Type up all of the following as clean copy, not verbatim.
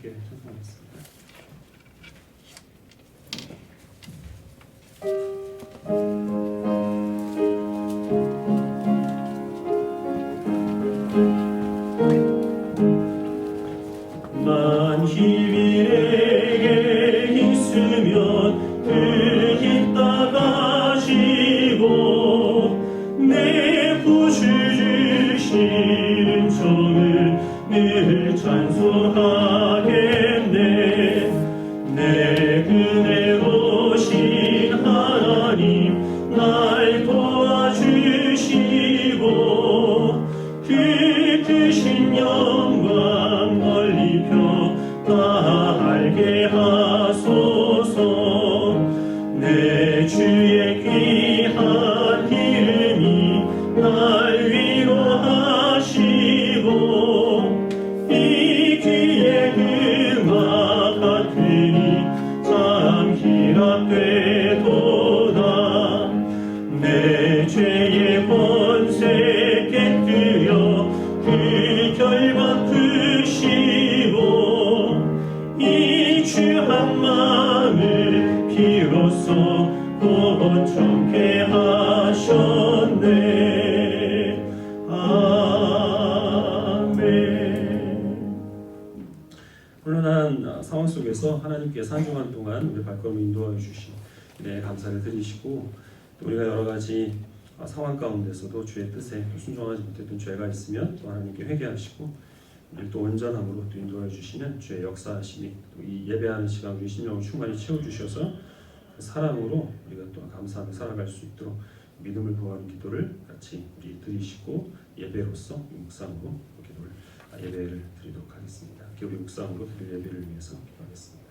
함께 찬송하겠습니다. 만일에게 있으면 그 힘 따가시고 내 구주 주신 정을 늘 찬송하겠네. 내 은혜로신 하나님 날 도와주시고 그 크신 영광 멀리 펴다 알게 하소서. 내 주의 귀한 이름이 날 위로하시고 이 귀에 음악 같으니 참 희락되도다. 내 죄의 권세 깨뜨려 그 결박 푸시고 이 주 한마음을 비로소 고청케 하셨네. 아멘. 혼란한 상황 속에서 하나님께서 한 주간 동안 우리 발걸음을 인도하여 주신 네, 감사를 드리시고, 또 우리가 여러 가지 상황 가운데서도 주의 뜻에 순종하지 못했던 죄가 있으면 또 하나님께 회개하시고 우리를 또 온전함으로 또 인도해 주시는 주의 역사하심이 또 이 예배하는 시간 우리 심령을 충만히 채워주셔서 그 사랑으로 우리가 또 감사하며 살아갈 수 있도록 믿음을 구하는 기도를 같이 우리 드리시고 예배로서 묵상으로 기도를 예배를 드리도록 하겠습니다. 우리 묵상으로 드릴 예배를 위해서 기도하겠습니다.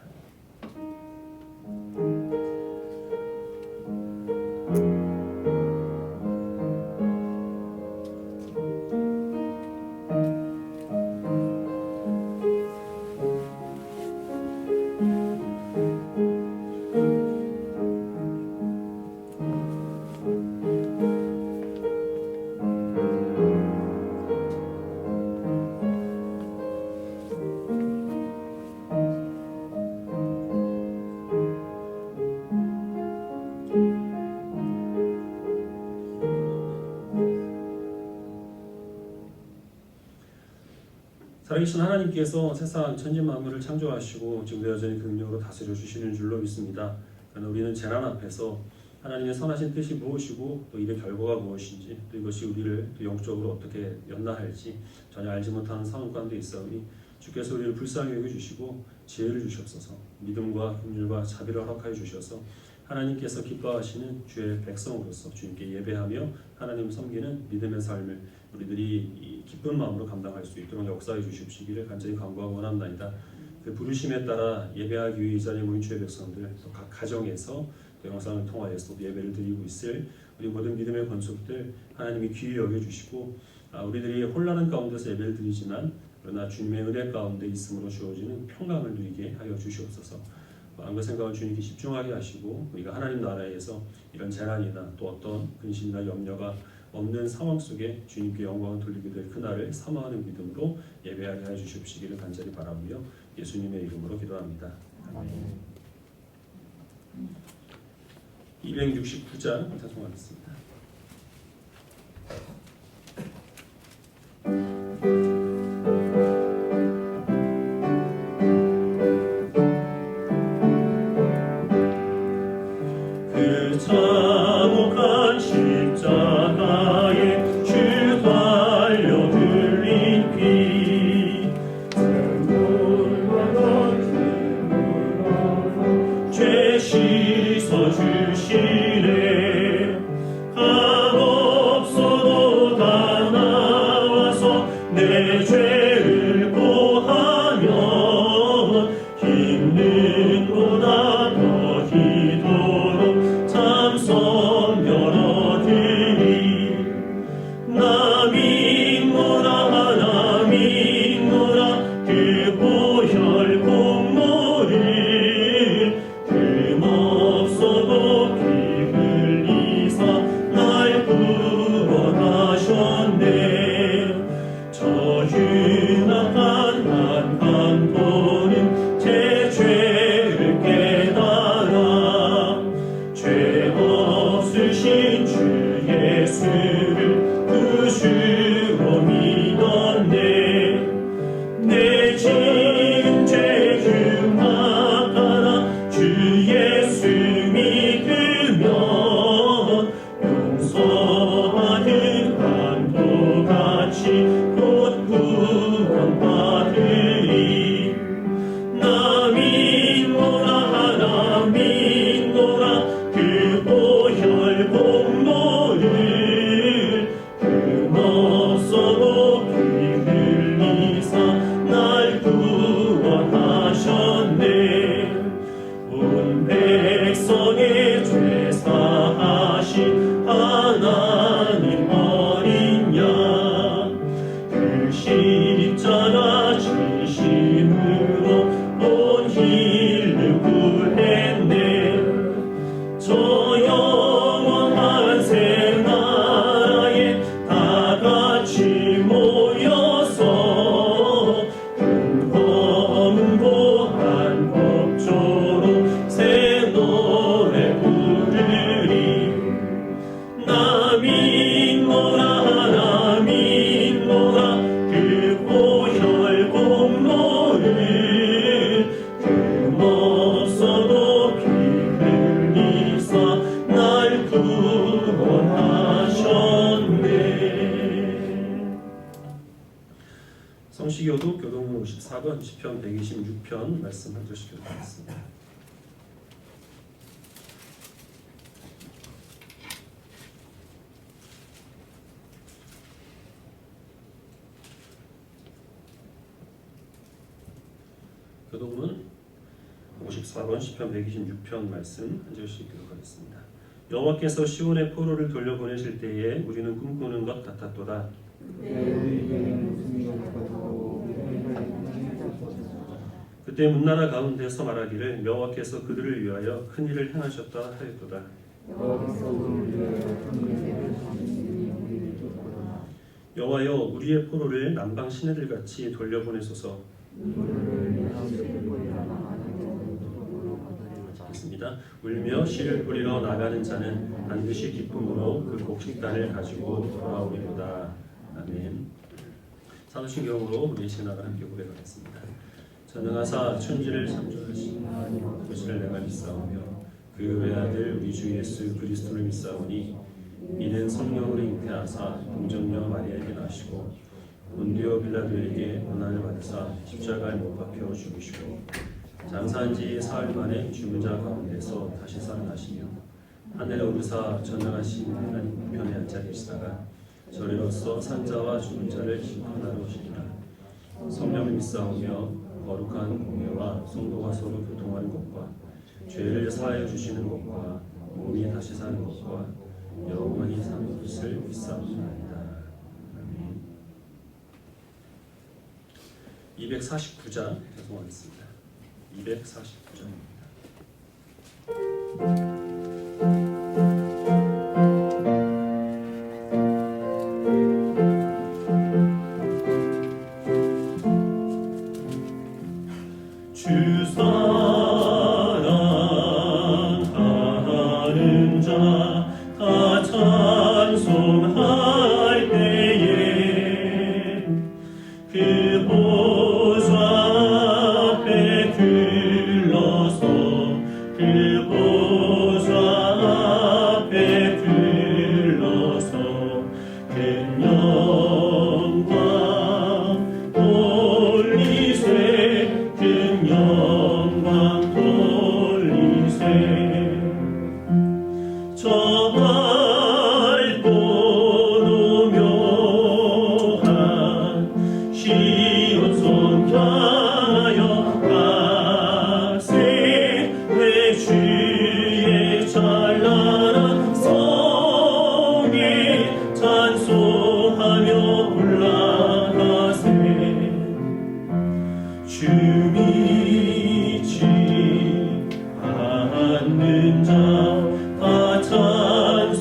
살아계신 하나님께서 세상 천지 만물을 창조하시고 지금도 여전히 그 능력으로 다스려 주시는 줄로 믿습니다. 그러나 우리는 재난 앞에서 하나님의 선하신 뜻이 무엇이고 또 이의 결과가 무엇인지, 또 이것이 우리를 또 영적으로 어떻게 연나할지 전혀 알지 못하는 상황 가운데 있사오니 주께서 우리를 불쌍히 여겨주시고 지혜를 주시옵소서. 믿음과 긍휼과 자비를 허락하여 주셔서 하나님께서 기뻐하시는 주의 백성으로서 주님께 예배하며 하나님 섬기는 믿음의 삶을 우리들이 이 기쁜 마음으로 감당할 수 있도록 역사해 주시기를 간절히 간구하고 원합나이다. 그 부르심에 따라 예배하기 위해 이 자리에 모인 주의 백성들, 또 각 가정에서 또 영상을 통하여서 예배를 드리고 있을 우리 모든 믿음의 권속들 하나님이 귀히 여겨주시고 우리들이 혼란한 가운데서 예배를 드리지만 그러나 주님의 은혜 가운데 있음으로 주어지는 평강을 누리게 하여 주시옵소서. 마음과 생각을 주님께 집중하게 하시고 우리가 하나님 나라에서 이런 재난이나 또 어떤 근심이나 염려가 없는 상황 속에 주님께 영광을 돌리게 될 그날을 사모하는 믿음으로 예배하게 해 주시옵시기를 간절히 바라며 예수님의 이름으로 기도합니다. 아멘. 269장 찬송하겠습니다. 그 참혹한 십자가에 주 달려 흘린 피, 죄 씻어 주시네. 값없어도 다 나와서 내 죄를 고하면 힘든 보다 더 희도록 참선 열어드리. 나 믿노라 나 믿노라 그 보혈 공로를 금 없어도 54번 시편 126편 말씀 한 절씩 읽겠습니다. 교독문 54번 시편 126편 말씀 한 절씩 기록하겠습니다. 여호와께서 시온의 포로를 돌려보내실 때에 우리는 꿈꾸는 것 같았도다. 그때 문나라 가운데서 말하기를 여호와께서 그들을 위하여 큰 일을 행하셨다 하였도다. 여호와여 우리의 포로를 남방 시내들같이 돌려보내소서. 있습니다. 울며 씨를 뿌리러 나가는 자는 반드시 기쁨으로 그 곡식단을 가지고 돌아오리로다. 아멘. 사도신경으로 우리 신학을 함께 고백하겠습니다. 전능하사 천지를 창조하신 그것을 내가 믿사오며 그 외아들 우리 주 예수 그리스도를 믿사오니 이는 성령으로 잉태하사 동정녀 마리아에게 나시고 본디오 빌라도에게 고난을 받으사 십자가에 못 박혀 죽으시고 장사한 지 사흘 만에 죽은 자 가운데서 다시 살아나시며 하늘에 오르사 전능하신 하나님 우편에 앉아 계시다가 저리로서 산자와 죽은 자를 심판하러 오시리라. 성령을 믿사오며 거룩한 공예와 성도가 서로 교통하는 것과 죄를 사하여 주시는 것과 몸이 다시 사는 것과 영원히 사는 것을 믿사옵나이다. 아멘. 249장 계속하겠습니다. 249장입니다. 주 사랑하는 자 다 찬송할 때에 그 보좌 앞에 들러서 그 보좌 앞에 들러서 큰 영광 돌리세 큰 영광 돌리세 저 밝고 노묘한 시온 손 향하여 가세 내 주의 찬란한 성에 찬송하며 올라가세 주 믿지 않는 자 다 찬송하세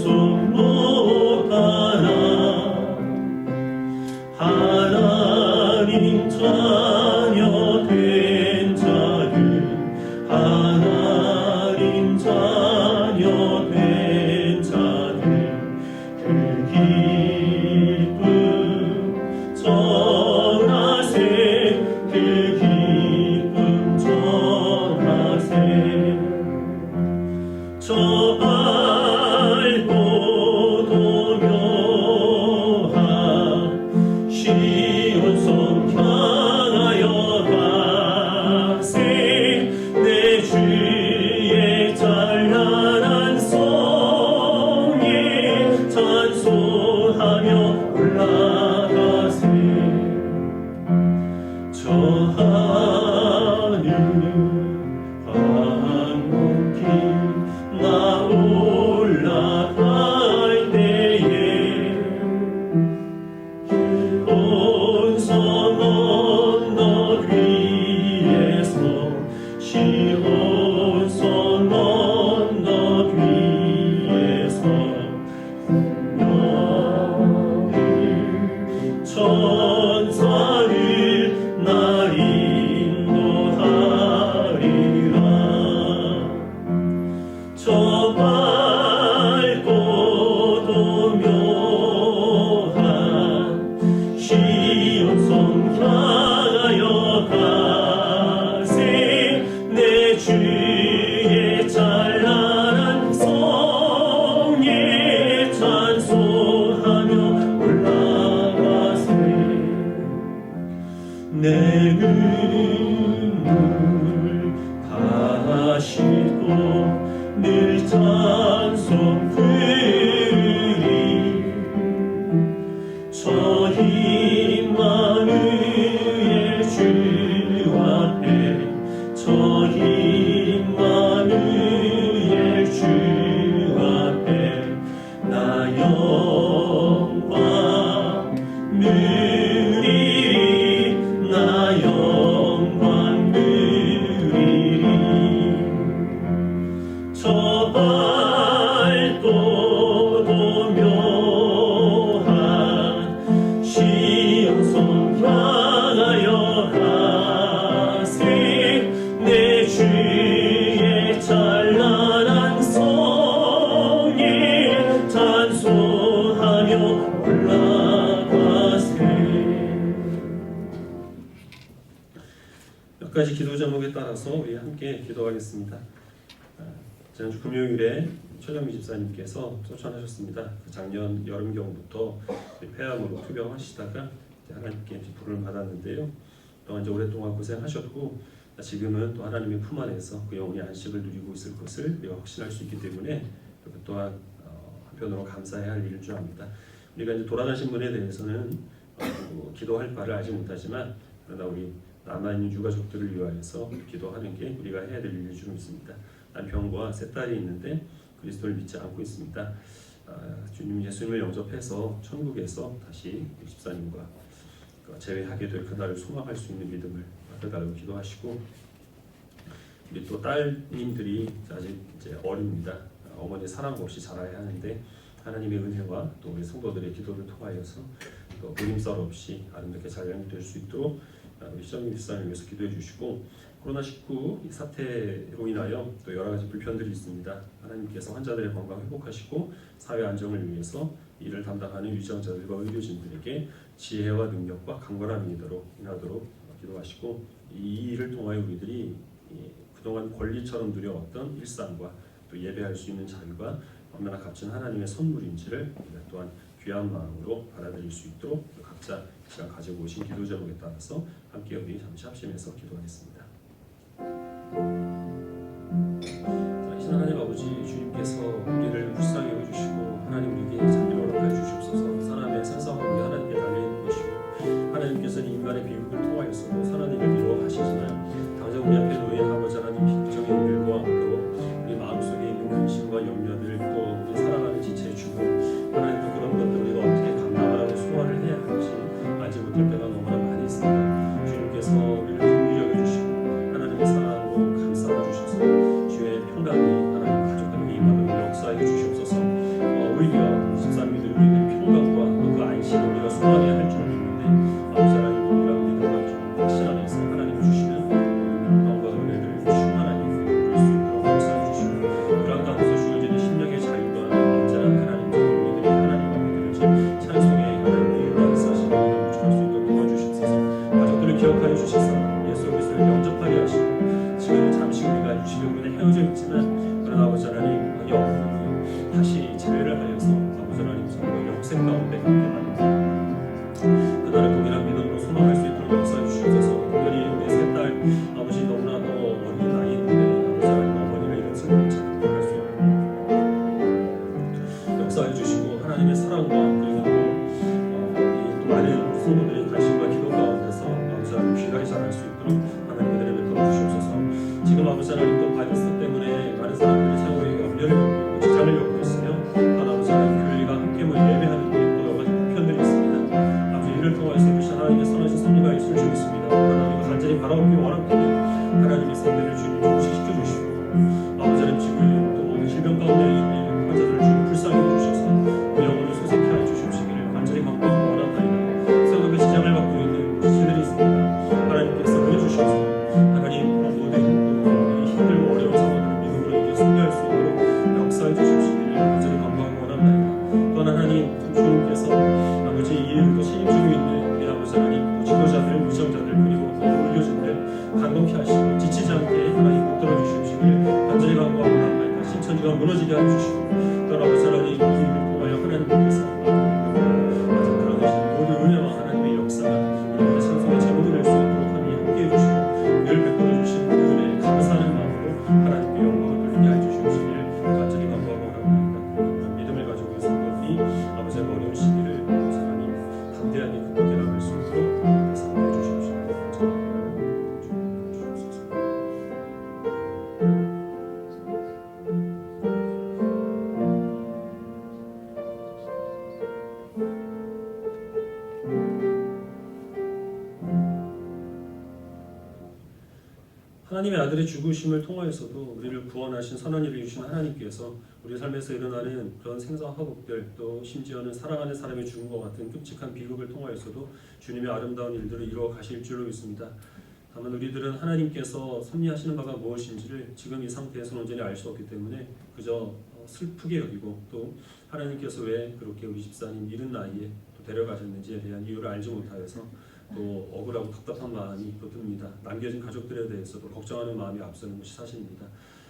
계속 부르리 저 임마누엘 주 앞에 저 임마누엘 주 앞에 나 영광 누리리 나 영광 누리리 저 밝고도 묘한 시온성 향하여 가세 내 주의 찬란한 성에 찬송하며 올라가세. 몇 가지 기도 제목에 따라서 우리 함께 기도하겠습니다. 지난주 금요일에 최정미 집사님께서 소천하셨습니다. 작년 여름경부터 폐암으로 투병하시다가 하나님께 부름을 받았는데요. 또한 이제 오랫동안 고생하셨고 지금은 또 하나님의 품 안에서 그 영혼이 안식을 누리고 있을 것을 우리가 확신할 수 있기 때문에 그 또한 한편으로 감사해야 할 일인 줄 압니다. 우리가 이제 돌아가신 분에 대해서는 기도할 바를 알지 못하지만 그러나 우리 남아있는 유가족들을 위하여서 기도하는 게 우리가 해야 될 일일 줄 믿습니다. 남편과 세 딸이 있는데 그리스도를 믿지 않고 있습니다. 주님 예수님을 영접해서 천국에서 다시 집사님과 재회하게 될 그날을 소망할 수 있는 믿음을 받아달라고 기도하시고 우리 또 딸님들이 아직 이제 어립니다. 어머니의 사랑 없이 자라야 하는데 하나님의 은혜와 또 우리 성도들의 기도를 통하여서 또 무림살 없이 아름답게 잘 양육될 수 있도록 우리 시정민 집사님을 위해서 기도해 주시고 코로나19 사태로 인하여 또 여러 가지 불편들이 있습니다. 하나님께서 환자들의 건강 회복하시고 사회 안정을 위해서 이를 담당하는 유정자들과 의료진들에게 지혜와 능력과 강건함이 인하도록 기도하시고 이 일을 통하여 우리들이 그동안 권리처럼 누려왔던 일상과 또 예배할 수 있는 자유가 얼마나 값진 하나님의 선물인지를 또한 귀한 마음으로 받아들일 수 있도록 각자 시간 가지고 오신 기도 제목에 따라서 함께 우리 잠시 합심해서 기도하겠습니다. 이신 하나님 아버지, 주님께서 우리를 불쌍히 여겨주시고 하나님 우리에게 자비를 허락하여 주시옵소서. 사람의 sensi함이 하나님께 달려있는 것이고 하나님께서는 인간의 비극을 통하여서도 하나님을 미워하시지만 당장 우리 앞에 놓인 아버지 하나님 비극적인 일과 또 우리 마음속에 있는 근심과 염려들 또 우리 살아가는 지체의 죽음 하나님도 그런 것들 우리가 어떻게 감당하고 소화를 해야 할지 알지 못할 때가 너무나 많이 있습니다. 주님께서 우리를 긍휼히 여겨주시고 하나님의 사랑으로 감싸 주셔서 주의 평강이 하나님 가족들에게 임하도록 역사하여 주시옵소서. 오히려 집사님들이 우리의 평강과 또 그 안식을 우리가 소망해야 할 줄 믿는데 아버지 하나님 동일한 믿음과 좀 확신 안에서 하나님 주시는 평강과 은혜를 충만하게 누릴 수 있도록 역사해 주시고 그런 가운데서 주어지는 심령의 자유가 언제나 하나님 우리들이 하나님 앞에 드려질 찬송의 하나님의 은혜를 사시는 믿음을 부족할 수 있도록 도와주시옵소서. 가족들을 기억하여 주셔서 예수 그리스도를 영접하게 하시고 지금은 잠시 우리가 유시력으로 헤어져 있지만 그러나 아버지 하나님 영원히 다시 재회를 하여서 아버지 하나님 정말 영생 가운데 함께 만나 그날을 동일한 믿음으로 소망할 수 있도록 역사해 주시옵소서. 특별히 우리 세 딸 아버지 너무나도 어린 나이인데 아버지 하나님 어머니가 이런 슬픔을 자극할 수 없는 역사해 주시고 하나님의 사랑과 그리고 또 많은 성도들의 관심과 기도 가운데서 아버지 하나님 귀하게 자랄 수 있도록 하나님 그들에게 도와주시옵소서. 지금 아버지 하나님 또 바이러스 때문에 많은 사람들이 생활에 염려를 겪고 있고 지장을 겪고 있으며 또 아버지 하나님 교회가 함께 모여 예배하는 데 또 여러 가지 불편들이 있습니다. 아버지 이를 통해서 이루신 하나님의 선하신 섭리가 있을 줄 믿습니다. 그러나 우리가 간절히 바라보기 원하는 하나님의 섭리를 주님 조금씩 시켜주시고 아버지 하나님 지금 또 질병 가운데 있는 환자들을 주님 불쌍히 해주셔서 그 영혼을 소생케 하여 하나님의 아들의 죽으심을 통하여서도 우리를 구원하신 선한 일을 주신 하나님께서 우리 삶에서 일어나는 그런 생사화복들, 또 심지어는 사랑하는 사람이 죽은 것 같은 끔찍한 비극을 통하여서도 주님의 아름다운 일들을 이루어 가실 줄로 믿습니다. 다만 우리들은 하나님께서 섭리하시는 바가 무엇인지를 지금 이 상태에서는 온전히 알 수 없기 때문에 그저 슬프게 여기고, 또 하나님께서 왜 그렇게 우리 집사님 이른 나이에 또 데려가셨는지에 대한 이유를 알지 못하여서 또 억울하고 답답한 마음이 또 듭니다. 남겨진 가족들에 대해서도 걱정하는 마음이 앞서는 것이 사실입니다.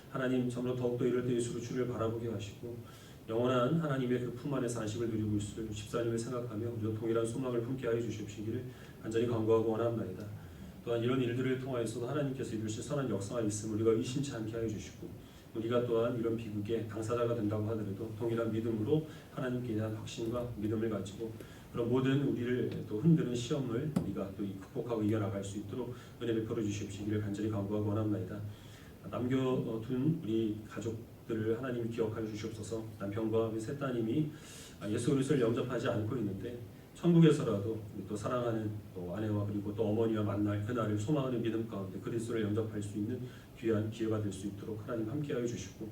하나님, 점점 더욱더 이럴 때 예수로 주를 바라보게 하시고 영원한 하나님의 그 품 안에서 안식을 누리고 있을 집사님을 생각하며 우리도 동일한 소망을 품게 하여 주시옵시기를 간절히 간구하고 원합나이다. 또한 이런 일들을 통하여서도 하나님께서 이루실 선한 역사가 있음을 우리가 의심치 않게 하여 주시고, 우리가 또한 이런 비극의 당사자가 된다고 하더라도 동일한 믿음으로 하나님께 대한 확신과 믿음을 가지고 그런 모든 우리를 또 흔드는 시험을 우리가 또 극복하고 이겨나갈 수 있도록 은혜 베풀어 주시옵시기를 간절히 간구하고 원합나이다. 남겨둔 우리 가족들을 하나님이 기억하여 주시옵소서. 남편과 우리 세 따님이 예수 그리스도를 영접하지 않고 있는데 천국에서라도 또 사랑하는 또 아내와 그리고 또 어머니와 만날 그날을 소망하는 믿음 가운데 그리스도를 영접할 수 있는 귀한 기회가 될 수 있도록 하나님 함께하여 주시고,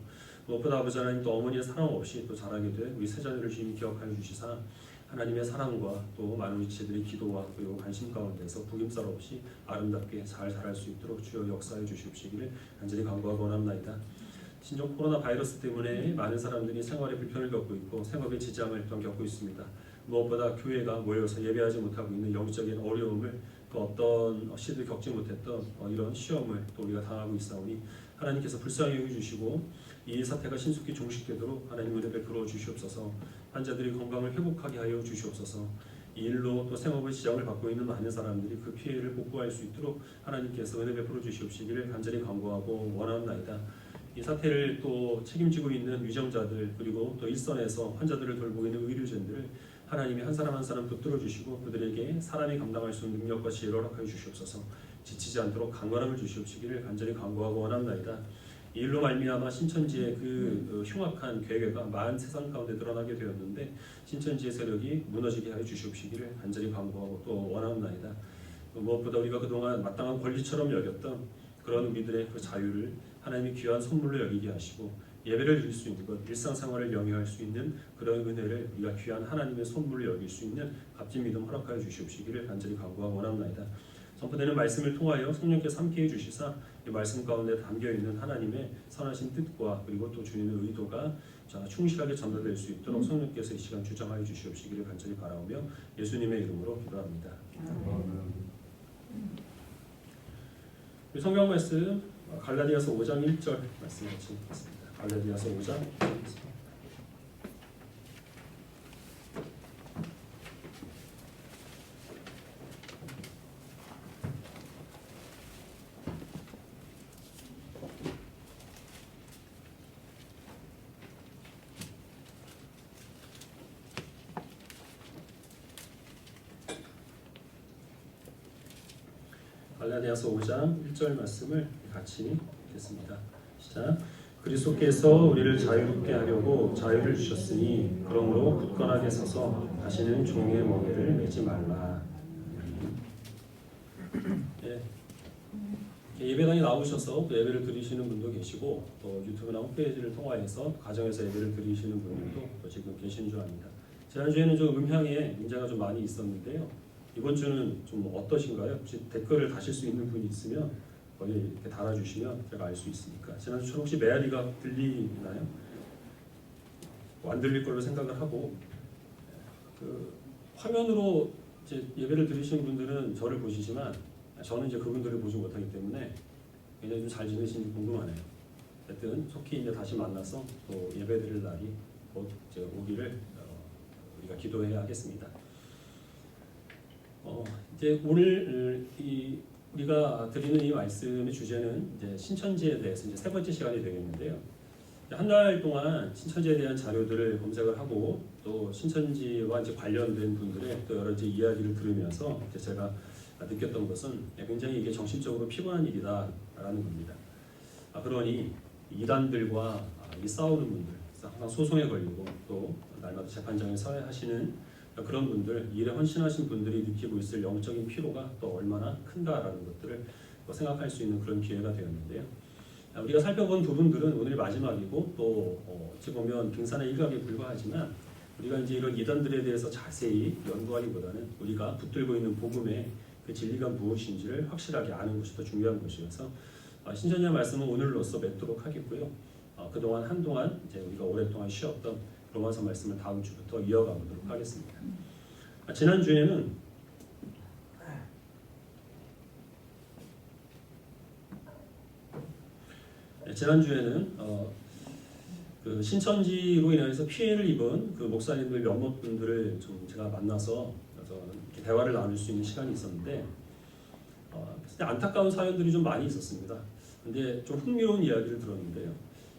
무엇보다 아버지 하나님 또 어머니의 사랑 없이 또 자라게 된 우리 세 자녀를 주님이 기억하여 주시사 하나님의 사랑과 또 많은 지체들의 기도와 그리고 관심 가운데서 구김살 없이 아름답게 잘 자랄 수 있도록 주여 역사해 주시옵시기를 간절히 간구하고 원합나이다. 신종 코로나 바이러스 때문에 많은 사람들이 생활에 불편을 겪고 있고 생업에 지장을 또한 겪고 있습니다. 무엇보다 교회가 모여서 예배하지 못하고 있는 영적인 어려움을 또 어떤 시도 겪지 못했던 이런 시험을 또 우리가 당하고 있사오니 하나님께서 불쌍히 여겨주시고 이 사태가 신속히 종식되도록 하나님 은혜 베풀어 주시옵소서. 환자들이 건강을 회복하게 하여 주시옵소서. 이 일로 또 생업의 지장을 받고 있는 많은 사람들이 그 피해를 복구할 수 있도록 하나님께서 은혜 베풀어 주시옵시기를 간절히 간구하고 원하옵나이다. 이 사태를 또 책임지고 있는 위정자들 그리고 또 일선에서 환자들을 돌보고 있는 의료진들을 하나님이 한 사람 한 사람 붙들어 주시고 그들에게 사람이 감당할 수 있는 능력과 지혜를 허락하여 주시옵소서. 지치지 않도록 강건함을 주시옵시기를 간절히 간구하고 원합나이다. 이 일로 말미암아 신천지의 그 흉악한 괴계가 많은 세상 가운데 드러나게 되었는데 신천지의 세력이 무너지게 하여 주시옵시기를 간절히 간구하고 또 원합나이다. 무엇보다 우리가 그동안 마땅한 권리처럼 여겼던 그런 우리들의 그 자유를 하나님이 귀한 선물로 여기게 하시고 예배를 드릴 수 있는 것, 일상생활을 영위할 수 있는 그런 은혜를 우리가 귀한 하나님의 선물로 여길 수 있는 값진 믿음 허락하여 주시옵시기를 간절히 간구하고 원합나이다. 선포되는 말씀을 통하여 성령께서 함께해 주시사 이 말씀 가운데 담겨있는 하나님의 선하신 뜻과 그리고 또 주님의 의도가 충실하게 전달될 수 있도록 성령께서 이 시간 주장하여 주시옵시기를 간절히 바라오며 예수님의 이름으로 기도합니다. 성경 말씀 갈라디아서 5장 1절 말씀 같이 읽겠습니다. 갈라디아서 5장 1절. 갈라디아서 5장 1절 말씀을 같이 읽겠습니다. 시작. 그리스도께서 우리를 자유롭게 하려고 자유를 주셨으니 그러므로 굳건하게 서서 다시는 종의 멍에를 매지 말라. 네. 예배당에 나오셔서 또 예배를 드리시는 분도 계시고 또 유튜브나 홈페이지를 통하여서 가정에서 예배를 드리시는 분들도 또 지금 계신 줄 압니다. 지난주에는 좀 음향에 문제가 좀 많이 있었는데요. 이번 주는 좀 어떠신가요? 혹시 댓글을 다실 수 있는 분이 있으면 거기 이렇게 달아주시면 제가 알 수 있으니까. 지난주처럼 혹시 메아리가 들리나요? 안 들릴 걸로 생각을 하고 그 화면으로 이제 예배를 드리시는 분들은 저를 보시지만 저는 이제 그분들을 보지 못하기 때문에 굉장히 좀 잘 지내시는지 궁금하네요. 하여튼 속히 이제 다시 만나서 또 예배드릴 날이 곧 이제 오기를 우리가 기도해야 하겠습니다. 이제 오늘 우리가 드리는 이 말씀의 주제는 이제 신천지에 대해서 이제 세 번째 시간이 되겠는데요. 한 달 동안 신천지에 대한 자료들을 검색을 하고 또 신천지와 이제 관련된 분들의 또 여러 가지 이야기를 들으면서 이제 제가 느꼈던 것은 굉장히 이게 정신적으로 피곤한 일이다라는 겁니다. 그러니 이단들과 이 싸우는 분들, 항상 소송에 걸리고 또 날마다 재판장에 서야 하시는 그런 분들, 일에 헌신하신 분들이 느끼고 있을 영적인 피로가 또 얼마나 큰가라는 것들을 생각할 수 있는 그런 기회가 되었는데요. 우리가 살펴본 부분들은 오늘 마지막이고 또 어찌 보면 빙산의 일각에 불과하지만 우리가 이제 이런 이단들에 대해서 자세히 연구하기보다는 우리가 붙들고 있는 복음의 그 진리가 무엇인지를 확실하게 아는 것이 더 중요한 것이어서 신천지의 말씀은 오늘로써 맺도록 하겠고요. 그동안 한동안 이제 우리가 오랫동안 쉬었던 로마서 말씀을 다음 주부터 이어가보도록 하겠습니다. 지난주에는 그 신천지로 인해서 피해를 입은 그 목사님들 몇몇 분들을 좀 제가 만나서 이렇게 대화를 나눌 수 있는 시간이 있었는데 안타까운 사연들이 좀 많이 있었습니다. 근데 좀 흥미로운 이야기를 들었는데요.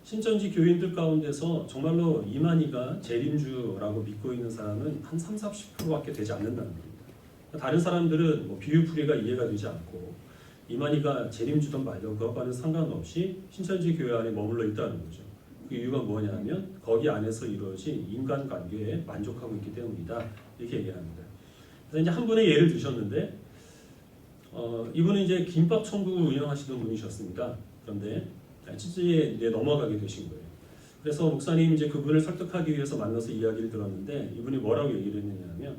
신천지 교인들 가운데서 정말로 이만희가 재림주라고 믿고 있는 사람은 한 30-40%밖에 되지 않는다는 겁니다. 다른 사람들은 뭐 비유풀이가 이해가 되지 않고 이만희가 재림주든 말든 그것과는 상관없이 신천지 교회 안에 머물러 있다는 거죠. 그 이유가 뭐냐면 거기 안에서 이루어진 인간관계에 만족하고 있기 때문이다. 이렇게 얘기합니다. 그래서 이제 한 분의 예를 드셨는데 이분은 이제 김밥 천국 운영하시던 분이셨습니다. 그런데 찌찌에 이제 넘어가게 되신 거예요. 그래서 목사님 이제 그분을 설득하기 위해서 만나서 이야기를 들었는데 이분이 뭐라고 얘기를 했느냐면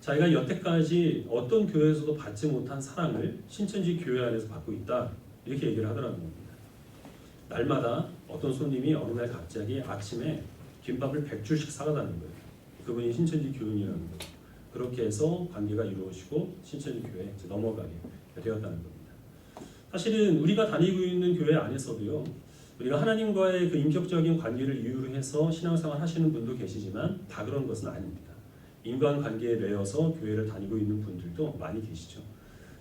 자기가 여태까지 어떤 교회에서도 받지 못한 사랑을 신천지 교회 안에서 받고 있다. 이렇게 얘기를 하더라는 겁니다. 날마다 어떤 손님이 어느 날 갑자기 아침에 김밥을 100줄씩 사가다는 거예요. 그분이 신천지 교인이라는 거예요. 그렇게 해서 관계가 이루어지고 신천지 교회에 넘어가게 되었다는 겁니다. 사실은 우리가 다니고 있는 교회 안에서도요. 우리가 하나님과의 그 인격적인 관계를 이유로 해서 신앙생활 하시는 분도 계시지만 다 그런 것은 아닙니다. 인간관계에 매여서 교회를 다니고 있는 분들도 많이 계시죠.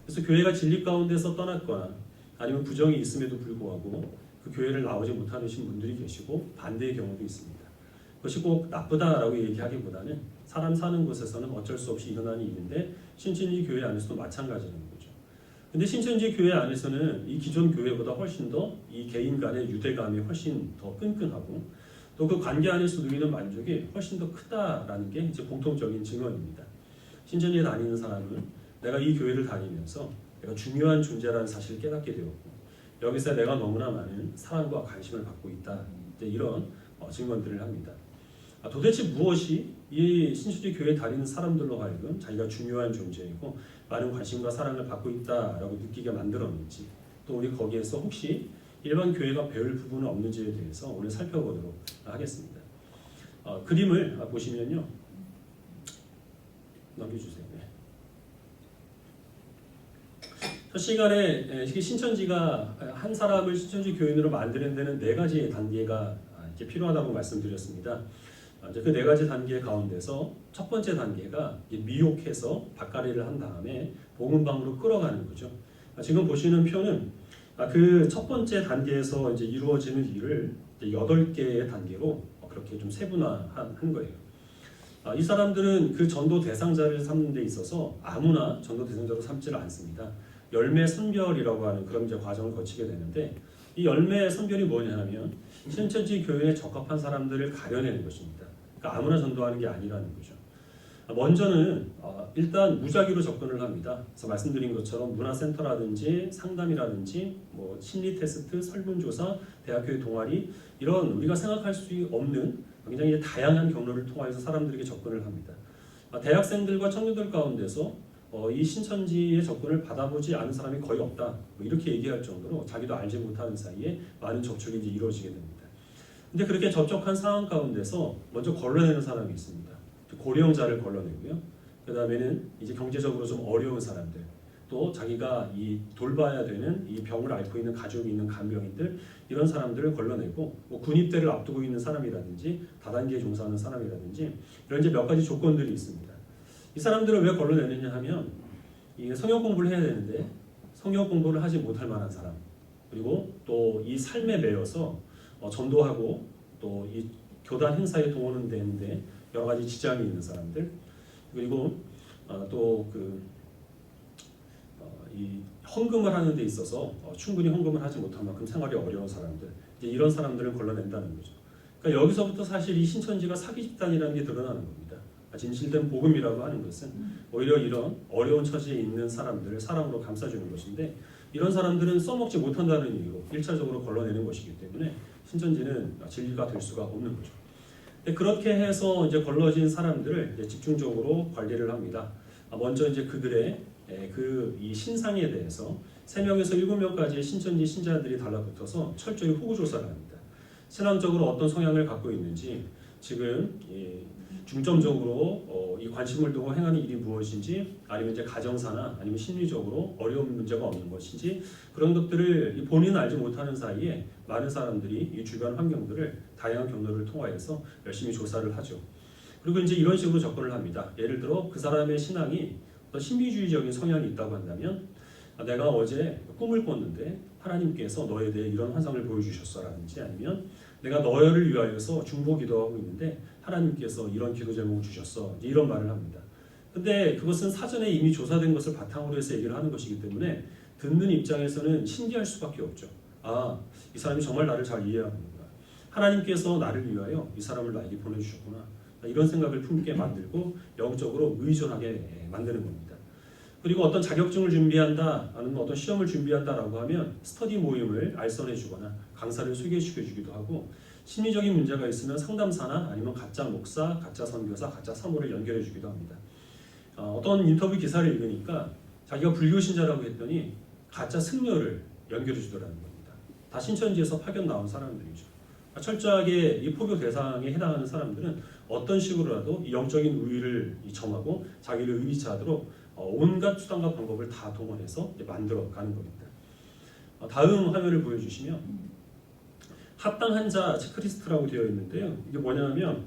그래서 교회가 진리 가운데서 떠났거나 아니면 부정이 있음에도 불구하고 그 교회를 나오지 못하신 분들이 계시고 반대의 경우도 있습니다. 그것이 꼭 나쁘다라고 얘기하기보다는 사람 사는 곳에서는 어쩔 수 없이 일어나는 일인데 신천지 교회 안에서도 마찬가지라는 거죠. 근데 신천지 교회 안에서는 이 기존 교회보다 훨씬 더 이 개인 간의 유대감이 훨씬 더 끈끈하고 또 그 관계 안에서 누리는 만족이 훨씬 더 크다라는 게 이제 공통적인 증언입니다. 신천지에 다니는 사람은 내가 이 교회를 다니면서 내가 중요한 존재라는 사실을 깨닫게 되었고 여기서 내가 너무나 많은 사랑과 관심을 받고 있다. 이런 증언들을 합니다. 도대체 무엇이 이 신천지 교회에 다니는 사람들로 하여금 자기가 중요한 존재이고 많은 관심과 사랑을 받고 있다라고 느끼게 만들었는지 또 우리 거기에서 혹시 일반 교회가 배울 부분은 없는지에 대해서 오늘 살펴보도록 하겠습니다. 그림을 보시면요. 넘겨주세요. 네. 첫 시간에 신천지가 한 사람을 신천지 교인으로 만드는 데는 4가지 단계가 이렇게 필요하다고 말씀드렸습니다. 그 4가지 단계 가운데서 첫 번째 단계가 미혹해서 밭가리를 한 다음에 복음방으로 끌어가는 거죠. 지금 보시는 표는 그 첫 번째 단계에서 이제 이루어지는 일을 8개의 단계로 그렇게 좀 세분화한 거예요. 이 사람들은 그 전도 대상자를 삼는 데 있어서 아무나 전도 대상자로 삼지를 않습니다. 열매 선별이라고 하는 그런 이제 과정을 거치게 되는데 이 열매 선별이 뭐냐면 신천지 교회에 적합한 사람들을 가려내는 것입니다. 그러니까 아무나 전도하는 게 아니라는 거죠. 먼저는 일단 무작위로 접근을 합니다. 그래서 말씀드린 것처럼 문화센터라든지 상담이라든지 뭐 심리 테스트, 설문조사, 대학교의 동아리 이런 우리가 생각할 수 없는 굉장히 다양한 경로를 통해서 사람들에게 접근을 합니다. 대학생들과 청년들 가운데서 이 신천지의 접근을 받아보지 않은 사람이 거의 없다. 이렇게 얘기할 정도로 자기도 알지 못하는 사이에 많은 접촉이 이제 이루어지게 됩니다. 근데 그렇게 접촉한 상황 가운데서 먼저 걸러내는 사람이 있습니다. 고령자를 걸러내고요. 그 다음에는 이제 경제적으로 좀 어려운 사람들, 또 자기가 이 돌봐야 되는 이 병을 앓고 있는 가족이 있는 간병인들 이런 사람들을 걸러내고 뭐 군입대를 앞두고 있는 사람이라든지 다단계에 종사하는 사람이라든지 이런 이제 몇 가지 조건들이 있습니다. 이 사람들을 왜 걸러내느냐 하면 이 성역 공부를 해야 되는데 성역 공부를 하지 못할 만한 사람 그리고 또 이 삶에 매여서 전도하고 또 이 교단 행사에 동원은 되는데 여러 가지 지장이 있는 사람들 그리고 또 이 헌금을 하는 데 있어서 충분히 헌금을 하지 못할 만큼 생활이 어려운 사람들 이제 이런 사람들을 걸러낸다는 거죠. 그러니까 여기서부터 사실 이 신천지가 사기 집단이라는 게 드러나는 겁니다. 진실된 복음이라고 하는 것은 오히려 이런 어려운 처지에 있는 사람들을 사랑으로 감싸주는 것인데 이런 사람들은 써먹지 못한다는 이유로 1차적으로 걸러내는 것이기 때문에 신천지는 진리가 될 수가 없는 거죠. 그렇게 해서 이제 걸러진 사람들을 이제 집중적으로 관리를 합니다. 먼저 이제 그들의 이 신상에 대해서 3명에서 7명까지의 신천지 신자들이 달라붙어서 철저히 호구 조사를 합니다. 신앙적으로 어떤 성향을 갖고 있는지, 지금 중점적으로 이 관심을 두고 행하는 일이 무엇인지, 아니면 이제 가정사나 아니면 심리적으로 어려운 문제가 없는 것인지, 그런 것들을 본인은 알지 못하는 사이에 많은 사람들이 이 주변 환경들을 다양한 경로를 통하여서 열심히 조사를 하죠. 그리고 이제 이런 식으로 접근을 합니다. 예를 들어 그 사람의 신앙이 어떤 신비주의적인 성향이 있다고 한다면, 내가 어제 꿈을 꿨는데 하나님께서 너에 대해 이런 환상을 보여주셨어라든지, 아니면 내가 너를 위하여서 중보 기도하고 있는데 하나님께서 이런 기도 제목을 주셨어, 이런 말을 합니다. 근데 그것은 사전에 이미 조사된 것을 바탕으로 해서 얘기를 하는 것이기 때문에 듣는 입장에서는 신기할 수밖에 없죠. 아, 이 사람이 정말 나를 잘 이해하는구나. 하나님께서 나를 위하여 이 사람을 나에게 보내주셨구나. 이런 생각을 품게 만들고 영적으로 의존하게 만드는 겁니다. 그리고 어떤 자격증을 준비한다, 아니면 어떤 시험을 준비한다라고 하면 스터디 모임을 알선해주거나 강사를 소개시켜주기도 하고, 심리적인 문제가 있으면 상담사나 아니면 가짜 목사, 가짜 선교사, 가짜 사모를 연결해주기도 합니다. 어떤 인터뷰 기사를 읽으니까 자기가 불교 신자라고 했더니 가짜 승려를 연결해주더라는 겁니다. 다 신천지에서 파견 나온 사람들이죠. 철저하게 이 포교 대상에 해당하는 사람들은 어떤 식으로라도 이 영적인 우위를 점하고 자기를 의지하도록 온갖 수단과 방법을 다 동원해서 만들어가는 겁니다. 다음 화면을 보여주시면 합당한 자 체크리스트라고 되어 있는데요. 이게 뭐냐면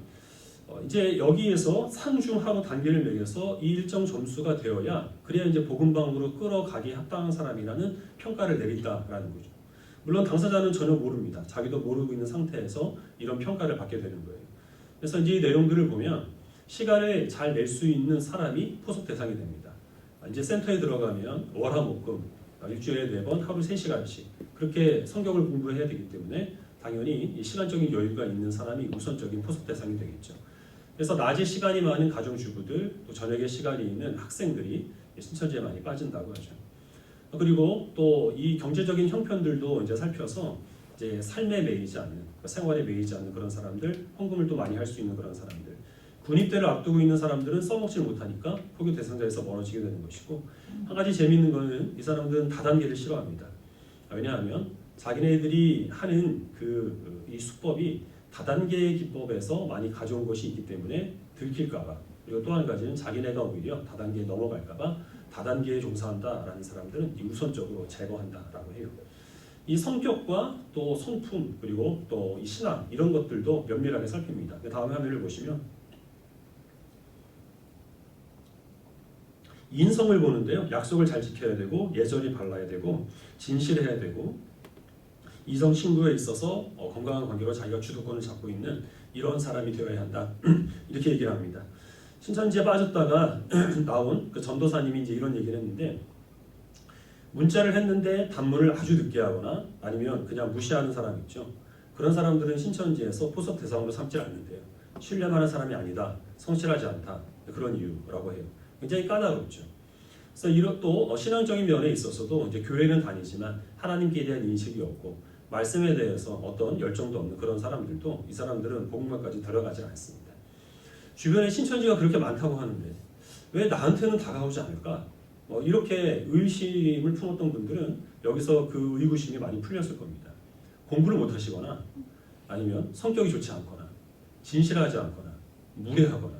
이제 여기에서 상중하로 단계를 매겨서 이 일정 점수가 되어야 그래야 이제 복음방으로 끌어가기 합당한 사람이라는 평가를 내린다라는 거죠. 물론 당사자는 전혀 모릅니다. 자기도 모르고 있는 상태에서 이런 평가를 받게 되는 거예요. 그래서 이제 이 내용들을 보면 시간을 잘 낼 수 있는 사람이 포섭 대상이 됩니다. 이제 센터에 들어가면 월화목금 일주일에 4번 하루 3시간씩 그렇게 성경을 공부해야 되기 때문에 당연히 이 시간적인 여유가 있는 사람이 우선적인 포섭 대상이 되겠죠. 그래서 낮에 시간이 많은 가정주부들, 또 저녁에 시간이 있는 학생들이 신천지에 많이 빠진다고 하죠. 그리고 또 이 경제적인 형편들도 이제 살펴서 이제 삶에 매이지 않는, 생활에 매이지 않는 그런 사람들, 헌금을 또 많이 할 수 있는 그런 사람들, 군입대를 앞두고 있는 사람들은 써먹지 못하니까 포교 대상자에서 멀어지게 되는 것이고, 한 가지 재미있는 거는 이 사람들은 다단계를 싫어합니다. 왜냐하면 자기네들이 하는 이 수법이 다단계 기법에서 많이 가져온 것이 있기 때문에 들킬까봐, 그리고 또 한 가지는 자기네가 오히려 다단계에 넘어갈까봐 다단계에 종사한다라는 사람들은 우선적으로 제거한다라고 해요. 이 성격과 또 성품, 그리고 또 이 신앙, 이런 것들도 면밀하게 살핍니다. 다음 화면을 보시면 인성을 보는데요. 약속을 잘 지켜야 되고, 예절이 발라야 되고, 진실해야 되고, 이성 친구에 있어서 건강한 관계로 자기가 주도권을 잡고 있는 이런 사람이 되어야 한다. 이렇게 얘기를 합니다. 신천지에 빠졌다가 나온 그 전도사님이 이제 이런 얘기를 했는데, 문자를 했는데 답문을 아주 늦게 하거나 아니면 그냥 무시하는 사람 있죠. 그런 사람들은 신천지에서 포섭 대상으로 삼지 않는데요. 신뢰만한 사람이 아니다, 성실하지 않다, 그런 이유라고 해요. 굉장히 까다롭죠. 그래서 이런 또 신앙적인 면에 있어서도 이제 교회는 다니지만 하나님께 대한 인식이 없고 말씀에 대해서 어떤 열정도 없는 그런 사람들도, 이 사람들은 복음과까지 들어가지 않습니다. 주변에 신천지가 그렇게 많다고 하는데 왜 나한테는 다가오지 않을까? 이렇게 의심을 품었던 분들은 여기서 그 의구심이 많이 풀렸을 겁니다. 공부를 못하시거나 아니면 성격이 좋지 않거나 진실하지 않거나 무례하거나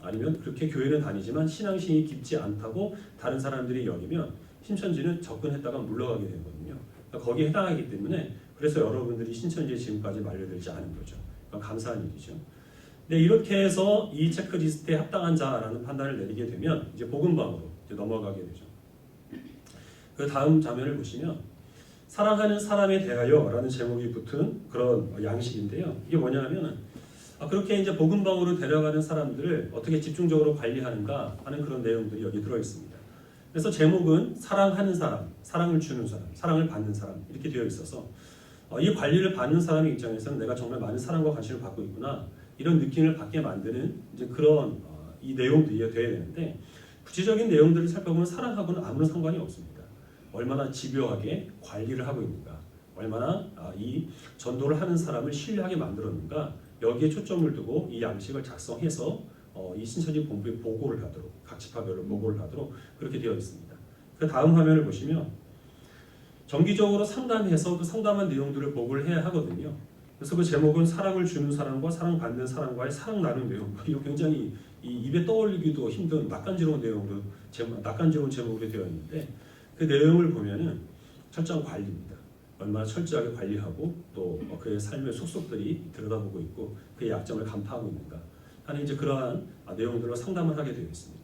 아니면 그렇게 교회는 다니지만 신앙심이 깊지 않다고 다른 사람들이 여기면 신천지는 접근했다가 물러가게 되거든요. 그러니까 거기에 해당하기 때문에 그래서 여러분들이 신천지에 지금까지 말려들지 않은 거죠. 그러니까 감사한 일이죠. 네, 이렇게 해서 이 체크리스트에 합당한 자라는 판단을 내리게 되면 이제 복음방으로 이제 넘어가게 되죠. 그 다음 장면을 보시면 사랑하는 사람에 대하여라는 제목이 붙은 그런 양식인데요. 이게 뭐냐면 그렇게 이제 복음방으로 데려가는 사람들을 어떻게 집중적으로 관리하는가 하는 그런 내용들이 여기 들어 있습니다. 그래서 제목은 사랑하는 사람, 사랑을 주는 사람, 사랑을 받는 사람 이렇게 되어 있어서 이 관리를 받는 사람의 입장에서는 내가 정말 많은 사랑과 관심을 받고 있구나 이런 느낌을 받게 만드는 이제 그런 이 내용들이 되어야 되는데, 구체적인 내용들을 살펴보면 사랑하고는 아무런 상관이 없습니다. 얼마나 집요하게 관리를 하고 있는가, 얼마나 이 전도를 하는 사람을 신뢰하게 만들었는가, 여기에 초점을 두고 이 양식을 작성해서 이 신천지 본부에 보고를 하도록, 각 지파별로 보고를 하도록 그렇게 되어 있습니다. 그 다음 화면을 보시면 정기적으로 상담해서 그 상담한 내용들을 보고를 해야 하거든요. 그래서 그 제목은 사랑을 주는 사람과 사랑받는 사람과의 사랑 나눔 내용. 이거 굉장히 이 입에 떠올리기도 힘든 낯간지러운 내용으로 낯간지러운 제목으로 되어 있는데, 그 내용을 보면은 철저한 관리입니다. 얼마나 철저하게 관리하고 또 그의 삶의 속속들이 들여다보고 있고 그의 약점을 간파하고 있는가 하는 이제 그러한 내용들로 상담을 하게 되어 있습니다.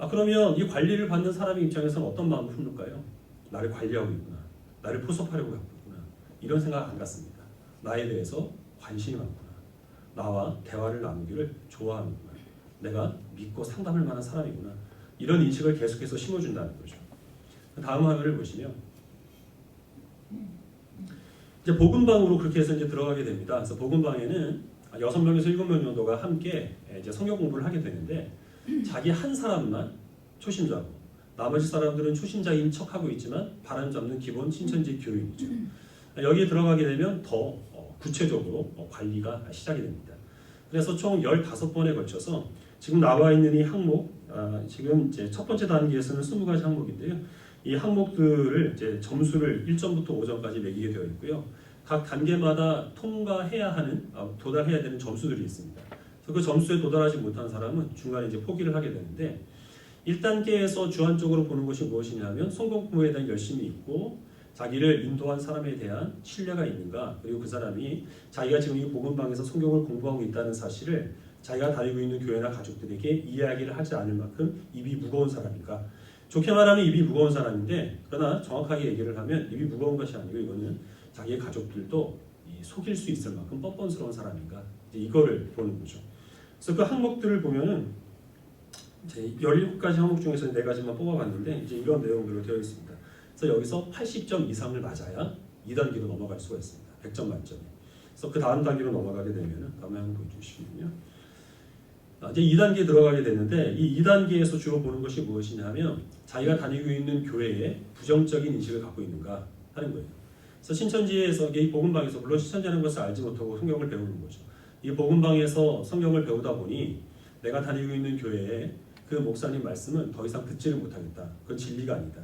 그러면 이 관리를 받는 사람의 입장에서는 어떤 마음을 품을까요? 나를 관리하고 있구나, 나를 포섭하려고 하고 있구나, 이런 생각 안 갖습니다. 나에 대해서 관심이 많구나, 나와 대화를 나누기를 좋아하는구나, 내가 믿고 상담할 만한 사람이구나, 이런 인식을 계속해서 심어준다는 거죠. 다음 화면을 보시면 이제 복음방으로 그렇게 해서 이제 들어가게 됩니다. 그래서 복음방에는 6명에서 7명 정도가 함께 이제 성경 공부를 하게 되는데, 자기 한 사람만 초심자고 나머지 사람들은 초심자인 척하고 있지만 바람 잡는 기본 신천지 교인이죠. 여기에 들어가게 되면 더 구체적으로 관리가 시작이 됩니다. 그래서 총 15번에 걸쳐서 지금 나와 있는 이 항목, 지금 이제 첫 번째 단계에서는 20가지 항목인데요. 이 항목들을 이제 점수를 1점부터 5점까지 매기게 되어 있고요. 각 단계마다 통과해야 하는, 도달해야 되는 점수들이 있습니다. 그래서 그 점수에 도달하지 못한 사람은 중간에 이제 포기를 하게 되는데, 1단계에서 주안적으로 보는 것이 무엇이냐면 성공 공부에 대한 열심이 있고 자기를 인도한 사람에 대한 신뢰가 있는가, 그리고 그 사람이 자기가 지금 이 복음방에서 성경을 공부하고 있다는 사실을 자기가 다니고 있는 교회나 가족들에게 이야기를 하지 않을 만큼 입이 무거운 사람인가. 좋게 말하면 입이 무거운 사람인데, 그러나 정확하게 얘기를 하면 입이 무거운 것이 아니고 이거는 자기의 가족들도 속일 수 있을 만큼 뻔뻔스러운 사람인가, 이거를 보는 거죠. 그래서 그 항목들을 보면은 이제 17가지 항목 중에서 4가지만 뽑아봤는데 이제 이런 내용들로 되어 있습니다. 그래서 여기서 80점 이상을 맞아야 2단계로 넘어갈 수가 있습니다. 100점 만점에. 그래서 그 다음 단계로 넘어가게 되면은 다음에 한번 보여주시면요. 이제 2단계에 들어가게 되는데, 이 2단계에서 주로 보는 것이 무엇이냐면 자기가 다니고 있는 교회에 부정적인 인식을 갖고 있는가 하는 거예요. 그래서 신천지에서, 이 복음방에서, 물론 신천지라는 것을 알지 못하고 성경을 배우는 거죠. 이 복음방에서 성경을 배우다 보니 내가 다니고 있는 교회에 그 목사님 말씀은 더 이상 듣지를 못하겠다, 그건 진리가 아니다.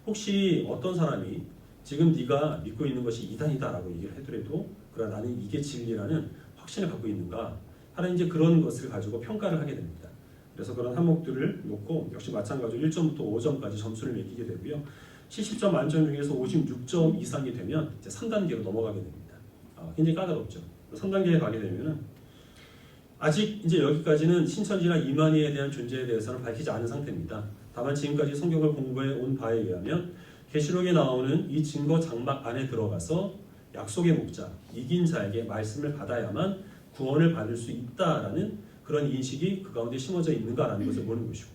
혹시 어떤 사람이 지금 네가 믿고 있는 것이 이단이다라고 얘기를 하더라도 그러나 나는 이게 진리라는 확신을 갖고 있는가 하는 이제 그런 것을 가지고 평가를 하게 됩니다. 그래서 그런 항목들을 놓고 역시 마찬가지로 1점부터 5점까지 점수를 매기게 되고요. 70점 만점 중에서 56점 이상이 되면 이제 3단계로 넘어가게 됩니다. 굉장히 까다롭죠. 3단계에 가게 되면은 아직 이제 여기까지는 신천지나 이만희에 대한 존재에 대해서는 밝히지 않은 상태입니다. 다만 지금까지 성경을 공부해 온 바에 의하면 계시록에 나오는 이 증거 장막 안에 들어가서 약속의 목자, 이긴 자에게 말씀을 받아야만 구원을 받을 수 있다라는 그런 인식이 그 가운데 심어져 있는가라는 것을 보는 것이고,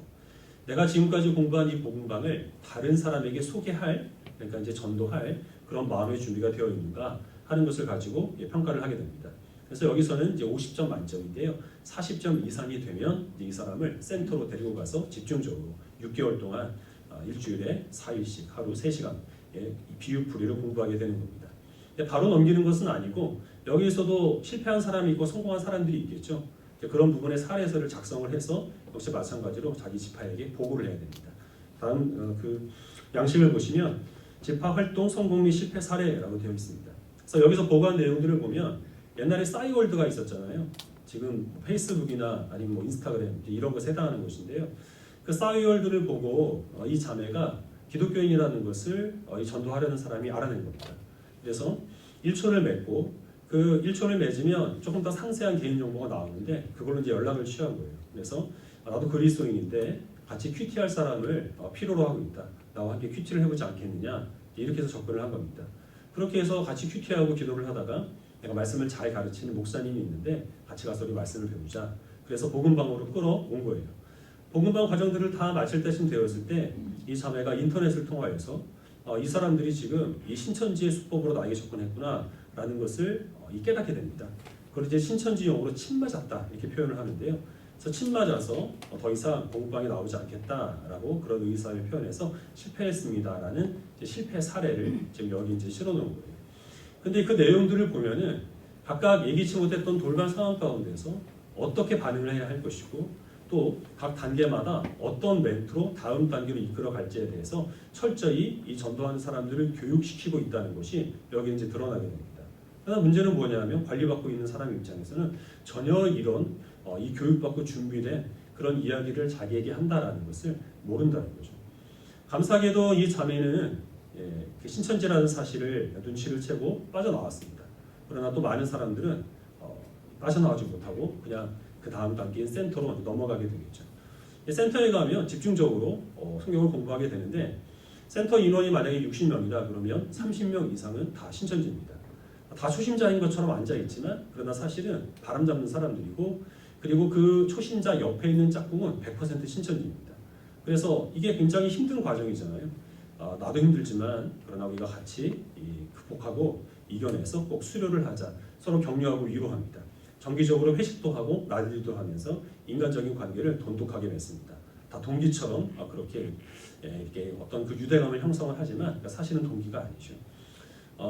내가 지금까지 공부한 이 복음방을 다른 사람에게 소개할, 그러니까 이제 전도할 그런 마음의 준비가 되어 있는가 하는 것을 가지고 평가를 하게 됩니다. 그래서 여기서는 이제 50점 만점인데요. 40점 이상이 되면 이제 이 사람을 센터로 데리고 가서 집중적으로 6개월 동안 일주일에 4일씩 하루 3시간 비유풀이를 공부하게 되는 겁니다. 바로 넘기는 것은 아니고 여기에서도 실패한 사람이 있고 성공한 사람들이 있겠죠. 그런 부분의 사례서를 작성을 해서 역시 마찬가지로 자기 지파에게 보고를 해야 됩니다. 다음 그 양식을 보시면 지파 활동 성공 및 실패 사례라고 되어 있습니다. 그래서 여기서 보고한 내용들을 보면 옛날에 싸이월드가 있었잖아요. 지금 페이스북이나 아니면 뭐 인스타그램 이런 것에 해당하는 것인데요. 그 싸이월드를 보고 이 자매가 기독교인이라는 것을 전도하려는 사람이 알아낸 겁니다. 그래서 1촌을 맺고 그 1촌을 맺으면 조금 더 상세한 개인 정보가 나오는데 그걸로 이제 연락을 취한 거예요. 그래서 나도 그리스도인인데 같이 큐티할 사람을 필요로 하고 있다. 나와 함께 큐티를 해보지 않겠느냐. 이렇게 해서 접근을 한 겁니다. 그렇게 해서 같이 큐티하고 기도를 하다가 내가 말씀을 잘 가르치는 목사님이 있는데 같이 가서 우리 말씀을 배우자. 그래서 복음방으로 끌어온 거예요. 복음방 과정들을 다 마칠 때쯤 되었을 때 이 자매가 인터넷을 통하여서 이 사람들이 지금 이 신천지의 수법으로 나에게 접근했구나 라는 것을 깨닫게 됩니다. 그걸 이제 신천지 용어로 침 맞았다 이렇게 표현을 하는데요. 그래서 침 맞아서 더 이상 공부방에 나오지 않겠다라고 그런 의사를 표현해서 실패했습니다라는 실패 사례를 지금 여기 이제 실어놓은 거예요. 근데 그 내용들을 보면은 각각 예기치 못했던 돌발 상황 가운데서 어떻게 반응을 해야 할 것이고 또 각 단계마다 어떤 멘트로 다음 단계로 이끌어 갈지에 대해서 철저히 이 전도하는 사람들을 교육시키고 있다는 것이 여기 이제 드러나게 됩니다. 그러나 문제는 뭐냐면 관리받고 있는 사람 입장에서는 전혀 이런 이 교육받고 준비된 그런 이야기를 자기에게 한다라는 것을 모른다는 거죠. 감사하게도 이 자매는 그 신천지라는 사실을 눈치를 채고 빠져나왔습니다. 그러나 또 많은 사람들은 빠져나오지 못하고 그냥 그 다음 단계인 센터로 넘어가게 되겠죠. 센터에 가면 집중적으로 성경을 공부하게 되는데 센터 인원이 만약에 60명이다 그러면 30명 이상은 다 신천지입니다. 다 초심자인 것처럼 앉아있지만 그러나 사실은 바람 잡는 사람들이고 그리고 그 초신자 옆에 있는 짝꿍은 100% 신천지입니다. 그래서 이게 굉장히 힘든 과정이잖아요. 나도 힘들지만 그러나 우리가 같이 극복하고 이겨내서 꼭 수료를 하자. 서로 격려하고 위로합니다. 정기적으로 회식도 하고 나들이도 하면서 인간적인 관계를 돈독하게 맺습니다. 다 동기처럼 그렇게 이렇게 어떤 그 유대감을 형성을 하지만 사실은 동기가 아니죠.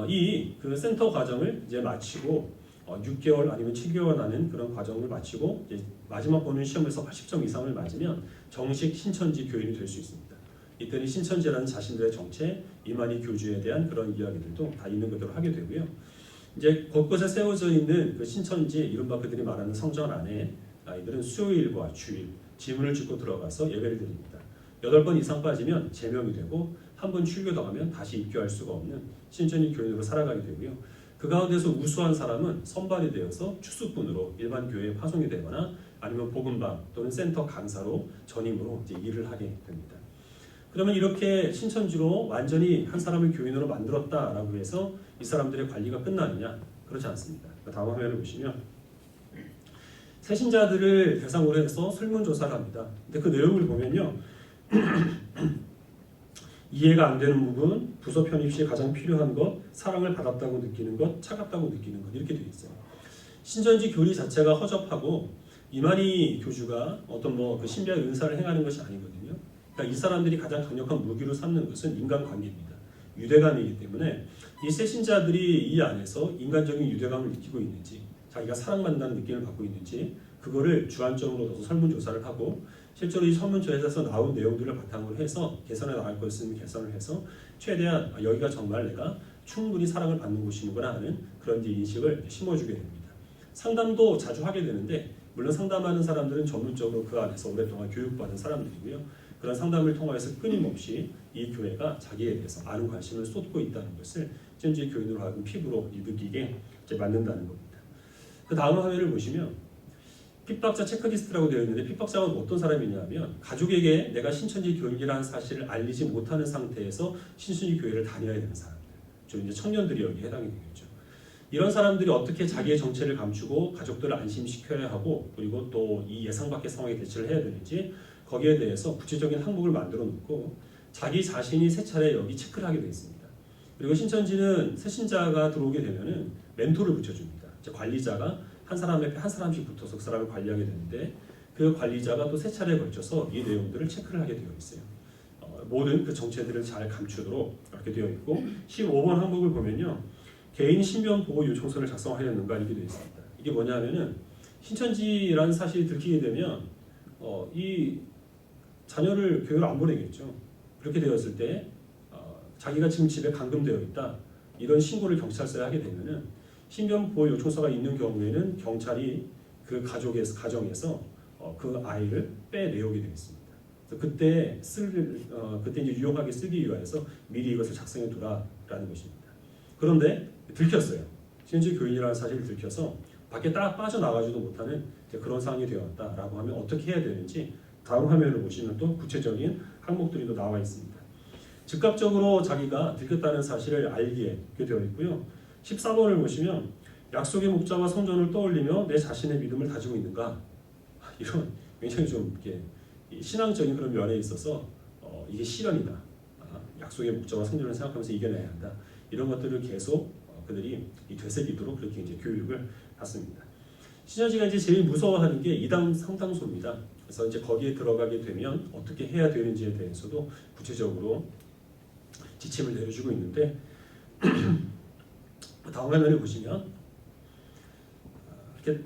이 그 센터 과정을 이제 마치고 6개월 아니면 7개월 하는 그런 과정을 마치고 이제 마지막 보는 시험에서 80점 이상을 맞으면 정식 신천지 교인이 될 수 있습니다. 이때는 신천지라는 자신들의 정체, 이만희 교주에 대한 그런 이야기들도 다 있는 그대로 하게 되고요. 이제 곳곳에 세워져 있는 그 신천지 이른바 그들이 말하는 성전 안에 아이들은 수요일과 주일 지문을 짓고 들어가서 예배를 드립니다. 8번 이상 빠지면 제명이 되고 한 번 출교당하면 다시 입교할 수가 없는 신천지 교인으로 살아가게 되고요. 그 가운데서 우수한 사람은 선발이 되어서 추수꾼으로 일반 교회에 파송이 되거나 아니면 복음방 또는 센터 강사로 전임으로 이제 일을 하게 됩니다. 그러면 이렇게 신천지로 완전히 한 사람을 교인으로 만들었다라고 해서 이 사람들의 관리가 끝나느냐? 그렇지 않습니다. 다음 화면을 보시면 새신자들을 대상으로 해서 설문조사를 합니다. 근데 그 내용을 보면요. 이해가 안 되는 부분, 부서 편입 시 가장 필요한 것, 사랑을 받았다고 느끼는 것, 차갑다고 느끼는 것 이렇게 되어 있어요. 신천지 교리 자체가 허접하고 이만희 교주가 어떤 그 신비한 은사를 행하는 것이 아니거든요. 그러니까 이 사람들이 가장 강력한 무기로 삼는 것은 인간관계입니다. 유대감이기 때문에 이 새신자들이 이 안에서 인간적인 유대감을 느끼고 있는지 자기가 사랑받는다는 느낌을 받고 있는지 그거를 주안점으로 둬서 설문조사를 하고 실제로 이 설문조사에서 나온 내용들을 바탕으로 해서 개선해 나갈 것을 개선을 해서 최대한 여기가 정말 내가 충분히 사랑을 받는 곳이구나 하는 그런 인식을 심어주게 됩니다. 상담도 자주 하게 되는데 물론 상담하는 사람들은 전문적으로 그 안에서 오랫동안 교육받은 사람들이고요. 그런 상담을 통해서 끊임없이 이 교회가 자기에 대해서 아는 관심을 쏟고 있다는 것을 신천지 교인으로 하여금 피부로 느끼게 만든다는 겁니다. 그 다음 화면을 보시면 핍박자 체크리스트라고 되어 있는데 핍박자가 어떤 사람이냐면 가족에게 내가 신천지 교인이라는 사실을 알리지 못하는 상태에서 신천지 교회를 다녀야 되는 사람들, 좀 이제 청년들이 여기에 해당이 되겠죠. 이런 사람들이 어떻게 자기의 정체를 감추고 가족들을 안심시켜야 하고 그리고 또 이 예상 밖의 상황에 대처를 해야 되는지 거기에 대해서 구체적인 항목을 만들어 놓고 자기 자신이 세 차례 여기 체크를 하게 되어 있습니다. 그리고 신천지는 새신자가 들어오게 되면은 멘토를 붙여줍니다. 관리자가 한 사람 옆에 한 사람씩 붙어서 그 사람을 관리하게 되는데 그 관리자가 또 세 차례에 걸쳐서 이 내용들을 체크를 하게 되어 있어요. 모든 그 정체들을 잘 감추도록 이렇게 되어 있고 15번 항목을 보면요. 개인 신변 보호 요청서를 작성하였는가 이렇게 되어 있습니다. 이게 뭐냐면은 신천지라는 사실이 들키게 되면 이 자녀를 교회로 안 보내겠죠. 그렇게 되었을 때 자기가 지금 집에 감금되어 있다 이런 신고를 경찰서에 하게 되면은 신변 보호 요청서가 있는 경우에는 경찰이 그 가정에서 그 아이를 빼내오게 되겠습니다. 그때 그때 이제 유용하게 쓰기 위해서 미리 이것을 작성해 두라라는 것입니다. 그런데 들켰어요. 신천지 교인이라는 사실을 들켜서 밖에 딱 빠져나가지도 못하는 그런 상황이 되었다라고 하면 어떻게 해야 되는지 다음 화면을 보시면 또 구체적인 항목들이 또 나와 있습니다. 즉각적으로 자기가 들켰다는 사실을 알게 되어 있고요. 14번을 보시면 약속의 목자와 성전을 떠올리며 내 자신의 믿음을 다지고 있는가 이런 굉장히 좀 이렇게 신앙적인 그런 면에 있어서 이게 실현이다. 약속의 목자와 성전을 생각하면서 이겨내야 한다. 이런 것들을 계속 그들이 되새기도록 그렇게 이제 교육을 받습니다. 신천지가 이제 제일 무서워하는 게 이단 상당소입니다. 그래서 이제 거기에 들어가게 되면 어떻게 해야 되는지에 대해서도 구체적으로 지침을 내려주고 있는데 다음 화면을 보시면 이렇게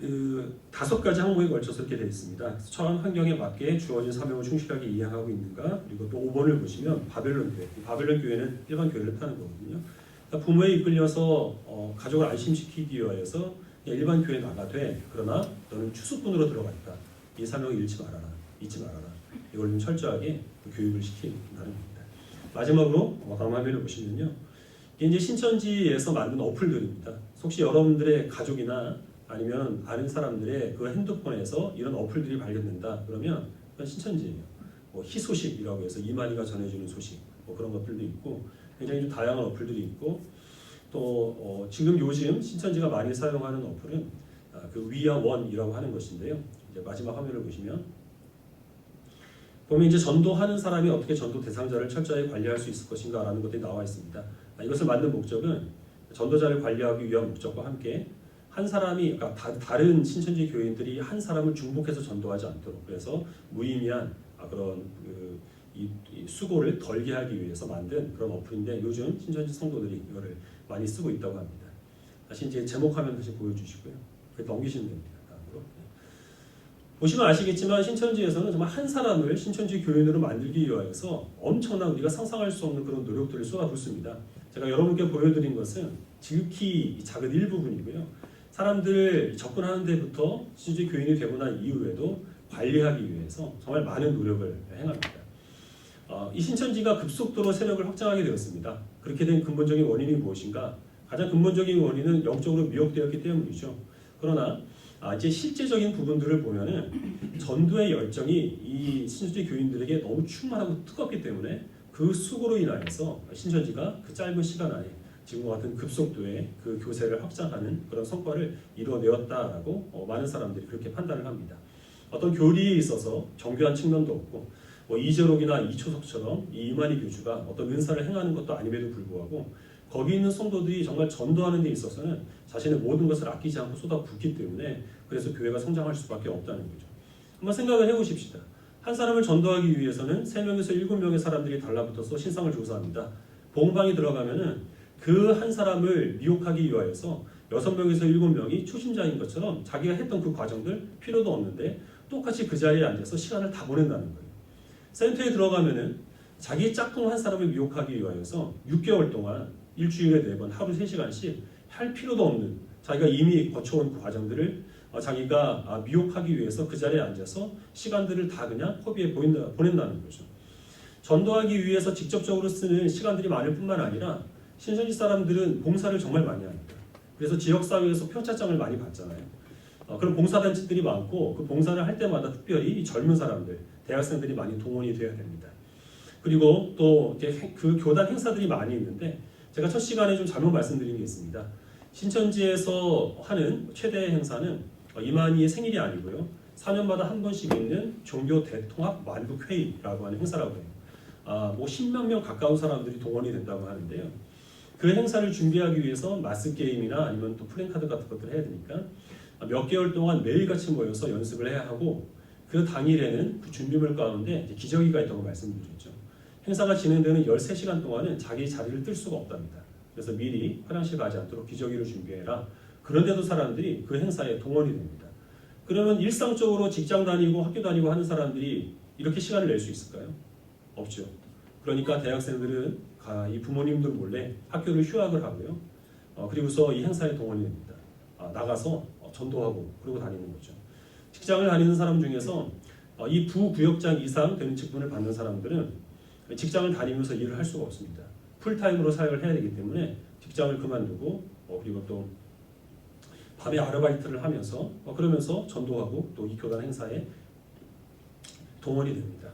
5가지 항목에 걸쳐서 이렇게 되어 있습니다. 처한 환경에 맞게 주어진 사명을 충실하게 이행하고 있는가, 그리고 또 5번을 보시면 바벨론 교회. 바벨론 교회는 일반 교회를 타는 거거든요. 그러니까 부모에 이끌려서 가족을 안심시키기 위해서 일반 교회에 나가되 그러나 너는 추수꾼으로 들어가 있다. 이 사명을 잊지 말아라. 이걸 좀 철저하게 교육을 시키는 겁니다. 마지막으로 다음 화면을 보시면요. 이게 이제 신천지에서 만든 어플들입니다. 혹시 여러분들의 가족이나 아니면 아는 사람들의 그 핸드폰에서 이런 어플들이 발견된다. 그러면 그건 신천지예요. 희소식이라고 해서 이만희가 전해주는 소식 그런 것들도 있고 굉장히 좀 다양한 어플들이 있고 또 지금 요즘 신천지가 많이 사용하는 어플은 그 위아원이라고 하는 것인데요. 이제 마지막 화면을 보시면 이제 전도하는 사람이 어떻게 전도 대상자를 철저히 관리할 수 있을 것인가라는 것들이 나와 있습니다. 이것을 만든 목적은 전도자를 관리하기 위한 목적과 함께 한 사람이 그러니까 다른 신천지 교인들이 한 사람을 중복해서 전도하지 않도록 그래서 무의미한 그런 이 수고를 덜게 하기 위해서 만든 그런 어플인데 요즘 신천지 성도들이 이거를 많이 쓰고 있다고 합니다. 다시 이제 제목 화면 다시 보여주시고요. 넘기시면 됩니다. 다음으로. 보시면 아시겠지만 신천지에서는 정말 한 사람을 신천지 교인으로 만들기 위해서 엄청난 우리가 상상할 수 없는 그런 노력들을 쏟아붓습니다. 제가 여러분께 보여드린 것은 지극히 작은 일부분이고요. 사람들 접근하는 데부터 신천지 교인이 되고 난 이후에도 관리하기 위해서 정말 많은 노력을 행합니다. 이 신천지가 급속도로 세력을 확장하게 되었습니다. 그렇게 된 근본적인 원인이 무엇인가? 가장 근본적인 원인은 영적으로 미혹되었기 때문이죠. 그러나 이제 실제적인 부분들을 보면은 전도의 열정이 이 신천지 교인들에게 너무 충만하고 뜨겁기 때문에 그 수고로 인하여서 신천지가 그 짧은 시간 안에 지금과 같은 급속도의 그 교세를 확장하는 그런 성과를 이뤄내었다라고 많은 사람들이 그렇게 판단을 합니다. 어떤 교리에 있어서 정교한 측면도 없고 이재록이나 이초석처럼 이 이만희 교주가 어떤 은사를 행하는 것도 아님에도 불구하고 거기 있는 성도들이 정말 전도하는 데 있어서는 자신의 모든 것을 아끼지 않고 쏟아붓기 때문에 그래서 교회가 성장할 수밖에 없다는 거죠. 한번 생각을 해보십시다. 한 사람을 전도하기 위해서는 3명에서 7명의 사람들이 달라붙어서 신상을 조사합니다. 복음방에 들어가면은 그 한 사람을 미혹하기 위하여서 6명에서 7명이 초심자인 것처럼 자기가 했던 그 과정들 필요도 없는데 똑같이 그 자리에 앉아서 시간을 다 보낸다는 거예요. 센터에 들어가면은 자기 짝꿍 한 사람을 미혹하기 위하여서 6개월 동안 일주일에 4번 하루 3시간씩 할 필요도 없는 자기가 이미 거쳐온 그 과정들을 자기가 미혹하기 위해서 그 자리에 앉아서 시간들을 다 그냥 허비에 보낸다는 거죠. 전도하기 위해서 직접적으로 쓰는 시간들이 많을 뿐만 아니라 신천지 사람들은 봉사를 정말 많이 합니다. 그래서 지역사회에서 표차장을 많이 받잖아요. 그런 봉사단체들이 많고 그 봉사를 할 때마다 특별히 젊은 사람들, 대학생들이 많이 동원이 되어야 됩니다. 그리고 또 그 교단 행사들이 많이 있는데 제가 첫 시간에 좀 잘못 말씀드린 게 있습니다. 신천지에서 하는 최대 행사는 이만희의 생일이 아니고요. 4년마다 한 번씩 있는 종교 대통합 만국회의라고 하는 행사라고 해요. 10만 명 가까운 사람들이 동원이 된다고 하는데요. 그 행사를 준비하기 위해서 마스게임이나 아니면 또 플랜카드 같은 것들을 해야 되니까 몇 개월 동안 매일같이 모여서 연습을 해야 하고 그 당일에는 그 준비물 가운데 기저귀가 있다고 말씀드렸죠. 행사가 진행되는 13시간 동안은 자기 자리를 뜰 수가 없답니다. 그래서 미리 화장실 가지 않도록 기저귀를 준비해라. 그런데도 사람들이 그 행사에 동원이 됩니다. 그러면 일상적으로 직장 다니고 학교 다니고 하는 사람들이 이렇게 시간을 낼 수 있을까요? 없죠. 그러니까 대학생들은 이 부모님들 몰래 학교를 휴학을 하고요. 그리고서 이 행사에 동원이 됩니다. 나가서 전도하고 그러고 다니는 거죠. 직장을 다니는 사람 중에서 이 부구역장 이상 되는 직분을 받는 사람들은 직장을 다니면서 일을 할 수가 없습니다. 풀타임으로 사역을 해야 되기 때문에 직장을 그만두고 그리고 또 밤에 아르바이트를 하면서 그러면서 전도하고 또 이 교단 행사에 동원이 됩니다.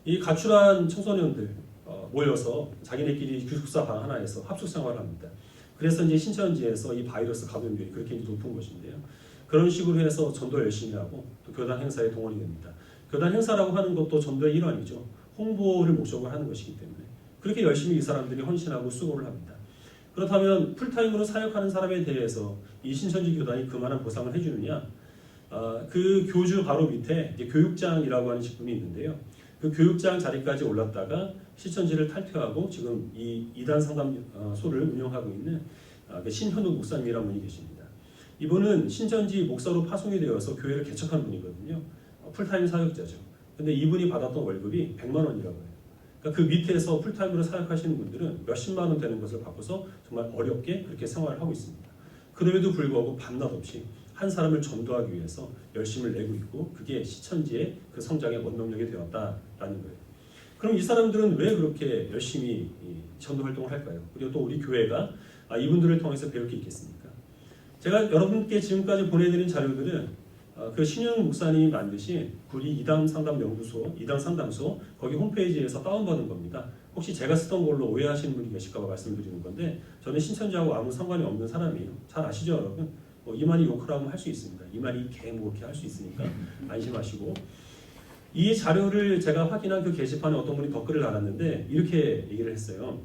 이 가출한 청소년들 모여서 자기네끼리 기숙사 방 하나에서 합숙 생활을 합니다. 그래서 이제 신천지에서 이 바이러스 감염률이 그렇게 높은 것인데요. 그런 식으로 해서 전도 열심히 하고 또 교단 행사에 동원이 됩니다. 교단 행사라고 하는 것도 전도의 일환이죠. 홍보를 목적으로 하는 것이기 때문에 그렇게 열심히 이 사람들이 헌신하고 수고를 합니다. 그렇다면 풀타임으로 사역하는 사람에 대해서 이 신천지 교단이 그만한 보상을 해주느냐? 그 교주 바로 밑에 이제 교육장이라고 하는 직분이 있는데요. 그 교육장 자리까지 올랐다가 신천지를 탈퇴하고 지금 이 이단 상담소를 운영하고 있는 그 신현욱 목사님이라는 분이 계십니다. 이분은 신천지 목사로 파송이 되어서 교회를 개척한 분이거든요. 풀타임 사역자죠. 근데 이분이 받았던 월급이 100만 원이라고 해요. 그러니까 그 밑에서 풀타임으로 사역하시는 분들은 몇십만 원 되는 것을 받고서 정말 어렵게 그렇게 생활을 하고 있습니다. 그럼에도 불구하고 밤낮 없이 한 사람을 전도하기 위해서 열심을 내고 있고 그게 신천지의 그 성장의 원동력이 되었다라는 거예요. 그럼 이 사람들은 왜 그렇게 열심히 전도 활동을 할까요? 그리고 또 우리 교회가 이분들을 통해서 배울 게 있겠습니까? 제가 여러분께 지금까지 보내드린 자료들은 그 신현욱 목사님이 만드신 구리 이단 상담소 거기 홈페이지에서 다운받은 겁니다. 혹시 제가 쓰던 걸로 오해하시는 분이 계실까 봐 말씀드리는 건데 저는 신천지하고 아무 상관이 없는 사람이에요. 잘 아시죠 여러분? 이만희 욕하라고 할 수 있습니다. 이만희 개 뭐 이렇게 할 수 있으니까 안심하시고 이 자료를 제가 확인한 그 게시판에 어떤 분이 댓글을 달았는데 이렇게 얘기를 했어요.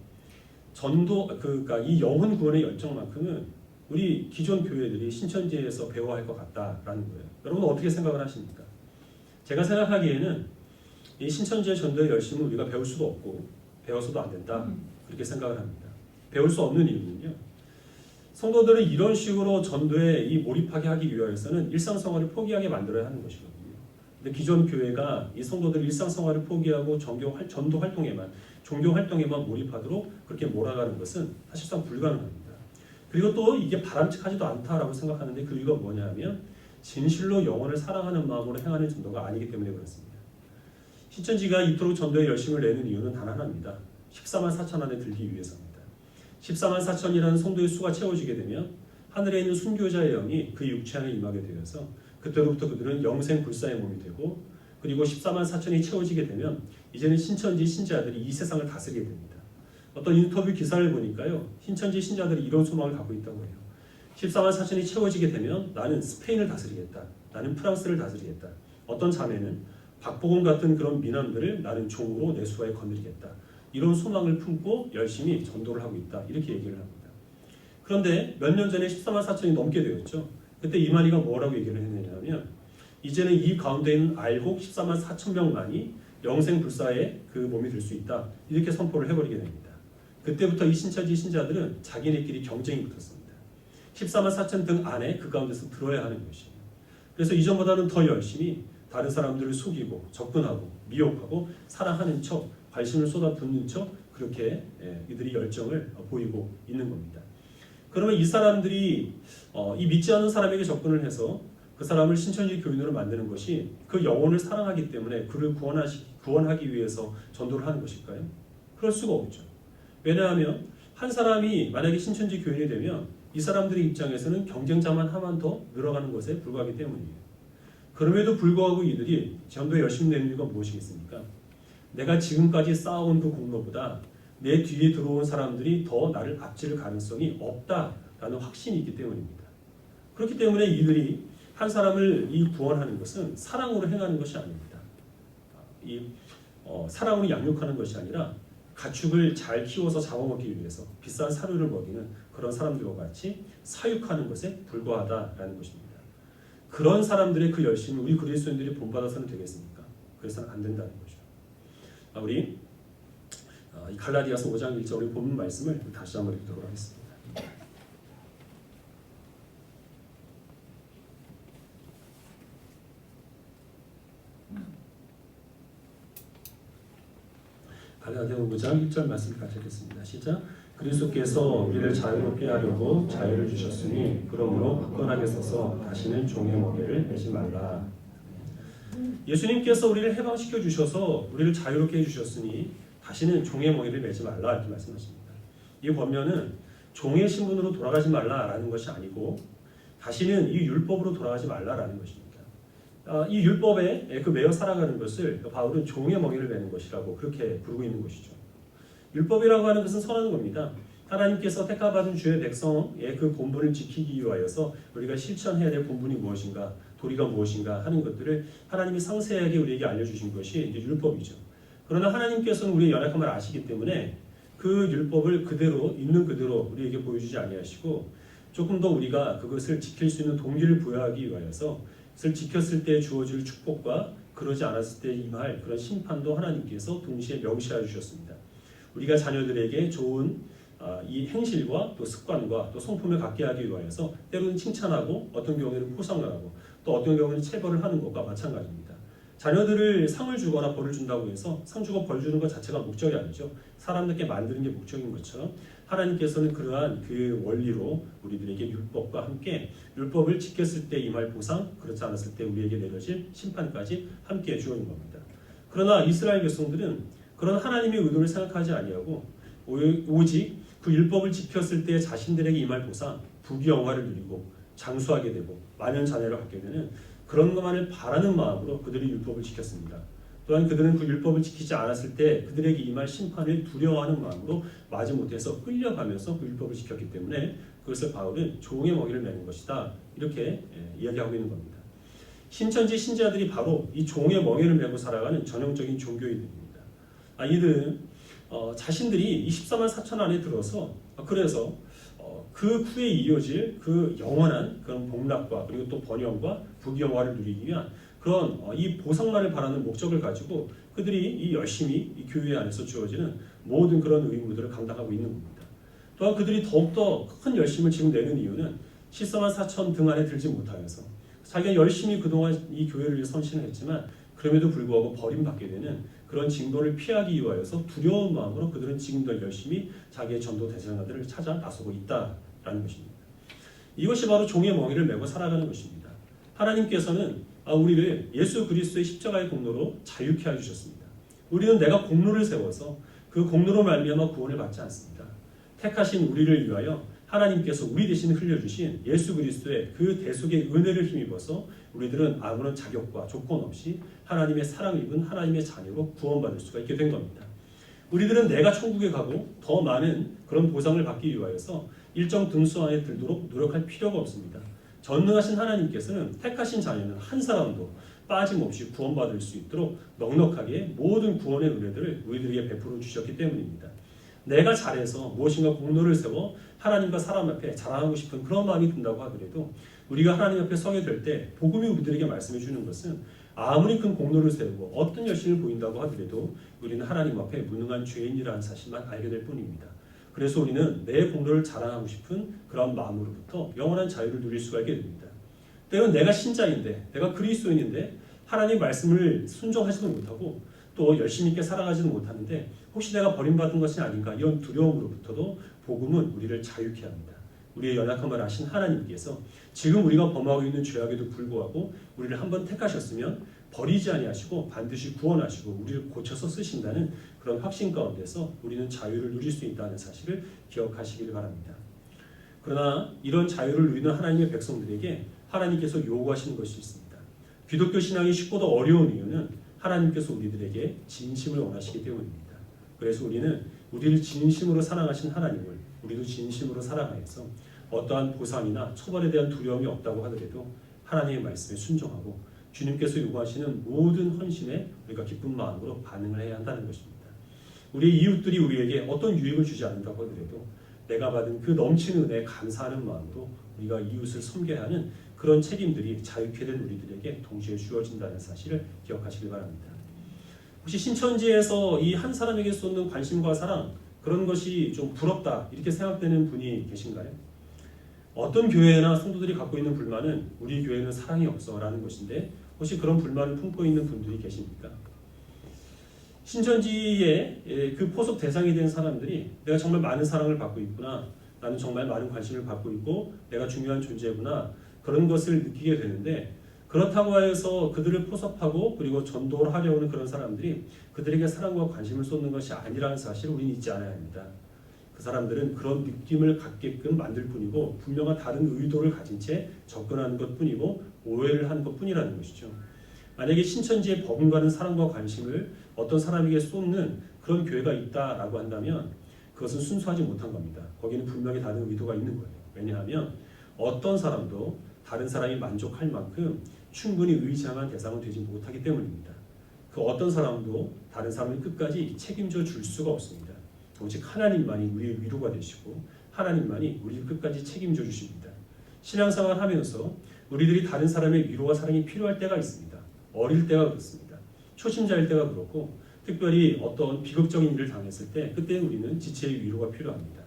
그러니까 이 영혼 구원의 열정만큼은 우리 기존 교회들이 신천지에서 배워야 할 것 같다라는 거예요. 여러분 어떻게 생각을 하십니까? 제가 생각하기에는 이 신천지의 전도의 열심을 우리가 배울 수도 없고 배워서도 안 된다 그렇게 생각을 합니다. 배울 수 없는 이유는요. 성도들을 이런 식으로 전도에 몰입하게 하기 위해서는 일상생활을 포기하게 만들어야 하는 것이거든요. 근데 기존 교회가 이 성도들 일상생활을 포기하고 전도 활동에만 종교 활동에만 몰입하도록 그렇게 몰아가는 것은 사실상 불가능합니다. 그리고 또 이게 바람직하지도 않다라고 생각하는데 그 이유가 뭐냐면 진실로 영혼을 사랑하는 마음으로 행하는 전도가 아니기 때문에 그렇습니다. 신천지가 이토록 전도에 열심을 내는 이유는 단 하나입니다. 14만 4천 안에 들기 위해서입니다. 14만 4천이라는 성도의 수가 채워지게 되면 하늘에 있는 순교자의 영이 그 육체 안에 임하게 되어서 그때로부터 그들은 영생 불사의 몸이 되고 그리고 14만 4천이 채워지게 되면 이제는 신천지 신자들이 이 세상을 다스리게 됩니다. 어떤 인터뷰 기사를 보니까요. 신천지 신자들이 이런 소망을 갖고 있다고 해요. 14만 4천이 채워지게 되면 나는 스페인을 다스리겠다. 나는 프랑스를 다스리겠다. 어떤 자매는 박보검 같은 그런 미남들을 나는 종으로 내 수하에 건드리겠다. 이런 소망을 품고 열심히 전도를 하고 있다. 이렇게 얘기를 합니다. 그런데 몇 년 전에 14만 4천이 넘게 되었죠. 그때 이만희가 뭐라고 얘기를 했느냐면 이제는 이 가운데 있는 알곡 14만 4천 명만이 영생 불사의 그 몸이 될 수 있다. 이렇게 선포를 해버리게 됩니다. 그때부터 이 신천지 신자들은 자기네끼리 경쟁이 붙었습니다. 14만 4천 등 안에 그 가운데서 들어야 하는 것이에요. 그래서 이전보다는 더 열심히 다른 사람들을 속이고 접근하고 미혹하고 사랑하는 척 관심을 쏟아붓는 척 그렇게 이들이 열정을 보이고 있는 겁니다. 그러면 이 사람들이 이 믿지 않는 사람에게 접근을 해서 그 사람을 신천지 교인으로 만드는 것이 그 영혼을 사랑하기 때문에 그를 구원하기 위해서 전도를 하는 것일까요? 그럴 수가 없죠. 왜냐하면 한 사람이 만약에 신천지 교인이 되면 이 사람들의 입장에서는 경쟁자만 하면 더 늘어가는 것에 불과하기 때문이에요. 그럼에도 불구하고 이들이 전도에 열심히 내는 이유가 무엇이겠습니까? 내가 지금까지 쌓아온 그 공로보다 내 뒤에 들어온 사람들이 더 나를 앞질 가능성이 없다라는 확신이 있기 때문입니다. 그렇기 때문에 이들이 한 사람을 구원하는 것은 사랑으로 행하는 것이 아닙니다. 사랑으로 양육하는 것이 아니라 가축을 잘 키워서 잡아먹기 위해서 비싼 사료를 먹이는 그런 사람들과 같이 사육하는 것에 불과하다라는 것입니다. 그런 사람들의 그 열심을 우리 그리스도인들이 본받아서는 되겠습니까? 그래서는 안 된다는 거죠. 우리 이 갈라디아서 5장 1절 우리 본문 말씀을 다시 한번 읽도록 하겠습니다. 갈라디아 5장 1절 말씀 같이 읽겠습니다. 시작. 그리스도께서 우리를 자유롭게 하려고 자유를 주셨으니 그러므로 굳건하게 서서 다시는 종의 멍에를 매지 말라. 예수님께서 우리를 해방시켜 주셔서 우리를 자유롭게 해주셨으니 다시는 종의 멍에를 매지 말라 이렇게 말씀하십니다. 이 권면은 종의 신분으로 돌아가지 말라라는 것이 아니고 다시는 이 율법으로 돌아가지 말라라는 것입니다. 이 율법에 그 매여 살아가는 것을 바울은 종의 멍에를 매는 것이라고 그렇게 부르고 있는 것이죠. 율법이라고 하는 것은 선한 겁니다. 하나님께서 택하받은 주의 백성의 그 본분을 지키기 위하여서 우리가 실천해야 될 본분이 무엇인가, 도리가 무엇인가 하는 것들을 하나님이 상세하게 우리에게 알려주신 것이 이제 율법이죠. 그러나 하나님께서는 우리의 연약함을 아시기 때문에 그 율법을 그대로 있는 그대로 우리에게 보여주지 아니하시고 조금 더 우리가 그것을 지킬 수 있는 동기를 부여하기 위하여서 것을 지켰을 때 주어질 축복과 그러지 않았을 때 임할 그런 심판도 하나님께서 동시에 명시해 주셨습니다. 우리가 자녀들에게 좋은 이 행실과 또 습관과 또 성품을 갖게 하기 위하여서 때로는 칭찬하고 어떤 경우에는 포상을 하고 또 어떤 경우에는 체벌을 하는 것과 마찬가지입니다. 자녀들을 상을 주거나 벌을 준다고 해서 상 주고 벌 주는 것 자체가 목적이 아니죠. 사람답게 만드는 게 목적인 것처럼 하나님께서는 그러한 그 원리로 우리들에게 율법과 함께 율법을 지켰을 때 임할 보상, 그렇지 않았을 때 우리에게 내려질 심판까지 함께 주어진 겁니다. 그러나 이스라엘 백성들은 그런 하나님의 의도를 생각하지 아니하고 오직 그 율법을 지켰을 때 자신들에게 임할 보상, 부귀영화를 누리고 장수하게 되고 만연자녀를 갖게 되는 그런 것만을 바라는 마음으로 그들이 율법을 지켰습니다. 또한 그들은 그 율법을 지키지 않았을 때 그들에게 임할 심판을 두려워하는 마음으로 마지못해서 끌려가면서 그 율법을 지켰기 때문에 그것을 바울은 종의 멍에를 매는 것이다, 이렇게 이야기하고 있는 겁니다. 신천지 신자들이 바로 이 종의 멍에를 메고 살아가는 전형적인 종교인들입니다. 이들은 자신들이 24만 4천 안에 들어서 그래서 그 후에 이어질 그 영원한 그런 복락과 그리고 또 번영과 부귀영화를 누리기 위한 그런 이 보상만을 바라는 목적을 가지고 그들이 이 열심히 이 교회 안에서 주어지는 모든 그런 의무들을 감당하고 있는 겁니다. 또한 그들이 더욱더 큰 열심을 지금 내는 이유는 14만 4천 등 안에 들지 못하여서 자기가 열심히 그동안 이 교회를 위해 선신을 했지만 그럼에도 불구하고 버림받게 되는 그런 징벌을 피하기 위하여서 두려운 마음으로 그들은 지금도 열심히 자기의 전도 대상자들을 찾아 나서고 있다라는 것입니다. 이것이 바로 종의 멍에를 메고 살아가는 것입니다. 하나님께서는 우리를 예수 그리스도의 십자가의 공로로 자유케 해주셨습니다. 우리는 내가 공로를 세워서 그 공로로 말미암아 구원을 받지 않습니다. 택하신 우리를 위하여 하나님께서 우리 대신 흘려주신 예수 그리스도의 그 대속의 은혜를 힘입어서 우리들은 아무런 자격과 조건 없이 하나님의 사랑을 입은 하나님의 자녀로 구원받을 수가 있게 된 겁니다. 우리들은 내가 천국에 가고 더 많은 그런 보상을 받기 위하여서 일정 등수 안에 들도록 노력할 필요가 없습니다. 전능하신 하나님께서는 택하신 자녀는 한 사람도 빠짐없이 구원받을 수 있도록 넉넉하게 모든 구원의 은혜들을 우리들에게 베풀어 주셨기 때문입니다. 내가 잘해서 무엇인가 공로를 세워 하나님과 사람 앞에 자랑하고 싶은 그런 마음이 든다고 하더라도 우리가 하나님 앞에 서게 될 때 복음이 우리들에게 말씀해 주는 것은 아무리 큰 공로를 세우고 어떤 열심을 보인다고 하더라도 우리는 하나님 앞에 무능한 죄인이라는 사실만 알게 될 뿐입니다. 그래서 우리는 내 공로를 자랑하고 싶은 그런 마음으로부터 영원한 자유를 누릴 수가 있게 됩니다. 때로는 내가 신자인데 내가 그리스도인인데 하나님 말씀을 순종하지도 못하고 또 열심히 있게 살아가지도 못하는데 혹시 내가 버림받은 것이 아닌가 이런 두려움으로부터도 복음은 우리를 자유케 합니다. 우리의 연약함을 아신 하나님께서 지금 우리가 범하고 있는 죄악에도 불구하고 우리를 한번 택하셨으면 버리지 아니하시고 반드시 구원하시고 우리를 고쳐서 쓰신다는 그런 확신 가운데서 우리는 자유를 누릴 수 있다는 사실을 기억하시길 바랍니다. 그러나 이런 자유를 누리는 하나님의 백성들에게 하나님께서 요구하시는 것이 있습니다. 기독교 신앙이 쉽고도 어려운 이유는 하나님께서 우리들에게 진심을 원하시기 때문입니다. 그래서 우리는 우리를 진심으로 사랑하신 하나님을 우리도 진심으로 사랑하여서 어떠한 보상이나 처벌에 대한 두려움이 없다고 하더라도 하나님의 말씀에 순종하고 주님께서 요구하시는 모든 헌신에 우리가 기쁜 마음으로 반응을 해야 한다는 것입니다. 우리 이웃들이 우리에게 어떤 유익을 주지 않는다고 하더라도 내가 받은 그 넘치는 은혜에 감사하는 마음으로 우리가 이웃을 섬겨야 하는 그런 책임들이 자유케 된 우리들에게 동시에 주어진다는 사실을 기억하시길 바랍니다. 혹시 신천지에서 이 한 사람에게 쏟는 관심과 사랑 그런 것이 좀 부럽다 이렇게 생각되는 분이 계신가요? 어떤 교회나 성도들이 갖고 있는 불만은 우리 교회는 사랑이 없어라는 것인데 혹시 그런 불만을 품고 있는 분들이 계십니까? 신천지의 그 포섭 대상이 된 사람들이 내가 정말 많은 사랑을 받고 있구나, 나는 정말 많은 관심을 받고 있고 내가 중요한 존재구나 그런 것을 느끼게 되는데 그렇다고 해서 그들을 포섭하고 그리고 전도를 하려고 하는 그런 사람들이 그들에게 사랑과 관심을 쏟는 것이 아니라는 사실을 우리는 잊지 않아야 합니다. 그 사람들은 그런 느낌을 갖게끔 만들 뿐이고 분명한 다른 의도를 가진 채 접근하는 것뿐이고 오해를 하는 것뿐이라는 것이죠. 만약에 신천지에 버금가는 사랑과 관심을 어떤 사람에게 쏟는 그런 교회가 있다라고 한다면 그것은 순수하지 못한 겁니다. 거기는 분명히 다른 의도가 있는 거예요. 왜냐하면 어떤 사람도 다른 사람이 만족할 만큼 충분히 의지한 대상은 되지 못하기 때문입니다. 그 어떤 사람도 다른 사람을 끝까지 책임져 줄 수가 없습니다. 오직 하나님만이 우리의 위로가 되시고 하나님만이 우리를 끝까지 책임져 주십니다. 신앙생활 하면서 우리들이 다른 사람의 위로와 사랑이 필요할 때가 있습니다. 어릴 때가 그렇습니다. 초심자일 때가 그렇고 특별히 어떤 비극적인 일을 당했을 때 그때 우리는 지체의 위로가 필요합니다.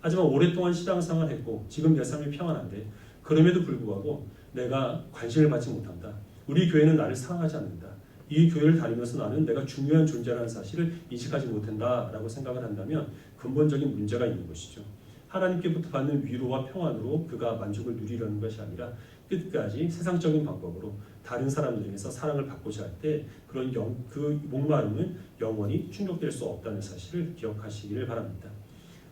하지만 오랫동안 신앙생활을 했고 지금 내 삶이 평안한데 그럼에도 불구하고 내가 관심을 받지 못한다. 우리 교회는 나를 사랑하지 않는다. 이 교회를 다니면서 나는 내가 중요한 존재라는 사실을 인식하지 못한다라고 생각을 한다면 근본적인 문제가 있는 것이죠. 하나님께부터 받는 위로와 평안으로 그가 만족을 누리려는 것이 아니라 끝까지 세상적인 방법으로 다른 사람들에게서 사랑을 받고자 할 때 그런 그 목마름은 영원히 충족될 수 없다는 사실을 기억하시기를 바랍니다.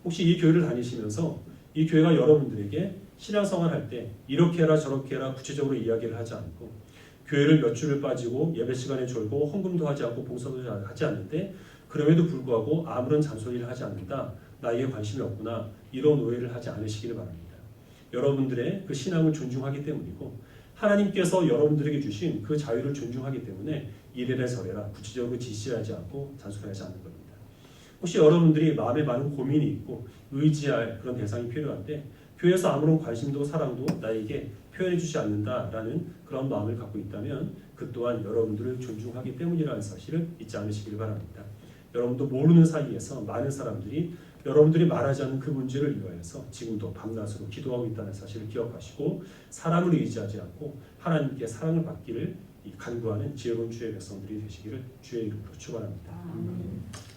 혹시 이 교회를 다니시면서 이 교회가 여러분들에게 신앙생활 할 때 이렇게 해라 저렇게 해라 구체적으로 이야기를 하지 않고 교회를 몇 주를 빠지고 예배 시간에 졸고 헌금도 하지 않고 봉사도 하지 않는데 그럼에도 불구하고 아무런 잔소리를 하지 않는다. 나에게 관심이 없구나. 이런 오해를 하지 않으시기를 바랍니다. 여러분들의 그 신앙을 존중하기 때문이고 하나님께서 여러분들에게 주신 그 자유를 존중하기 때문에 이래라 저래라 구체적으로 지시하지 않고 잔소리하지 않는 겁니다. 혹시 여러분들이 마음에 많은 고민이 있고 의지할 그런 대상이 필요한데 교회에서 아무런 관심도 사랑도 나에게 표현해 주지 않는다라는 그런 마음을 갖고 있다면 그 또한 여러분들을 존중하기 때문이라는 사실을 잊지 않으시길 바랍니다. 여러분도 모르는 사이에서 많은 사람들이 여러분들이 말하지 않는 그 문제를 위하여서 지금도 밤낮으로 기도하고 있다는 사실을 기억하시고 사람을 의지하지 않고 하나님께 사랑을 받기를 간구하는 지혜로운 주의 백성들이 되시기를 주의 이름으로 축원합니다.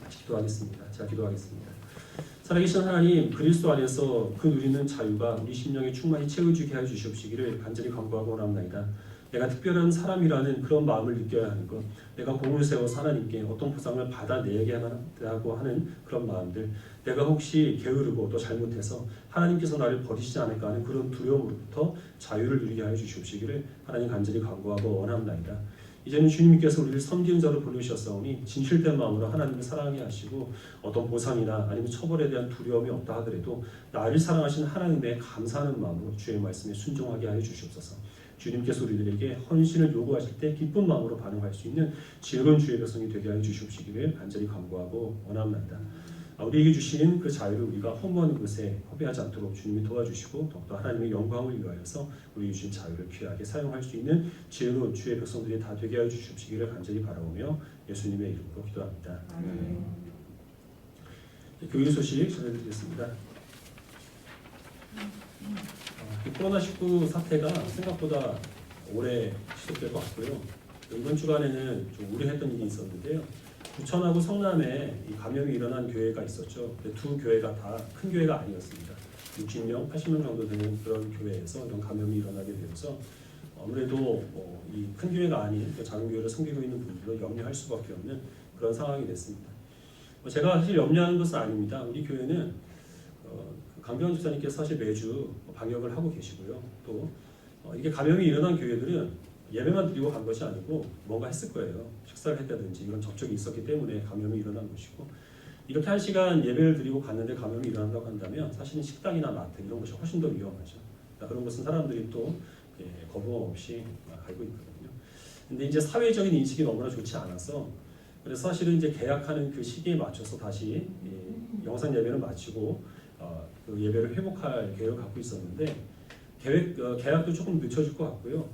기도하겠습니다. 제가 기도하겠습니다. 살아계신 하나님, 그리스도 안에서 그 누리는 자유가 우리 심령에 충만히 채워주게 해 주시옵시기를 간절히 간구하고 원합니다. 내가 특별한 사람이라는 그런 마음을 느껴야 하는 것, 내가 공을 세워서 하나님께 어떤 보상을 받아내게 하고 하는 그런 마음들, 내가 혹시 게으르고 또 잘못해서 하나님께서 나를 버리시지 않을까 하는 그런 두려움으로부터 자유를 누리게 하여 주시옵시기를 하나님 간절히 간구하고 원합니다. 이제는 주님께서 우리를 섬기는 자로 부르셨사오니 진실된 마음으로 하나님을 사랑하게 하시고 어떤 보상이나 아니면 처벌에 대한 두려움이 없다 하더라도 나를 사랑하시는 하나님에 감사하는 마음으로 주의 말씀에 순종하게 하여 주시옵소서. 주님께서 우리들에게 헌신을 요구하실 때 기쁜 마음으로 반응할 수 있는 지혜로운 주의 백성이 되게 하여 주시옵시기를 간절히 간구하고 원합니다. 우리에게 주신 그 자유를 우리가 허무한 것에 허비하지 않도록 주님이 도와주시고 더욱더 하나님의 영광을 위하여서 우리 주신 자유를 귀하게 사용할 수 있는 지혜로운 주의 백성들이 다 되게 하여 주시옵시기를 간절히 바라오며 예수님의 이름으로 기도합니다. 교회 소식 전해드리겠습니다. 코로나19 사태가 생각보다 오래 지속될 것 같고요. 이번 주간에는 좀 우려했던 일이 있었는데요. 부천하고 성남에 이 감염이 일어난 교회가 있었죠. 두 교회가 다 큰 교회가 아니었습니다. 60명, 80명 정도 되는 그런 교회에서 이런 감염이 일어나게 되어서 아무래도 이 큰 교회가 아닌 작은 교회를 섬기고 있는 분들로 염려할 수밖에 없는 그런 상황이 됐습니다. 제가 사실 염려하는 것은 아닙니다. 우리 교회는 강병원 집사님께서 사실 매주 방역을 하고 계시고요. 또 이게 감염이 일어난 교회들은 예배만 드리고 간 것이 아니고 뭔가 했을 거예요. 식사를 했다든지 이런 접촉이 있었기 때문에 감염이 일어난 것이고 이렇게 1시간 예배를 드리고 갔는데 감염이 일어난다고 한다면 사실은 식당이나 마트 이런 것이 훨씬 더 위험하죠. 그런 것은 사람들이 또 거부감 없이 알고 있거든요. 근데 이제 사회적인 인식이 너무나 좋지 않아서 그래서 사실은 이제 계약하는 그 시기에 맞춰서 다시 영상 예배를 마치고 그 예배를 회복할 계획을 갖고 있었는데 계약도 조금 늦춰질 것 같고요.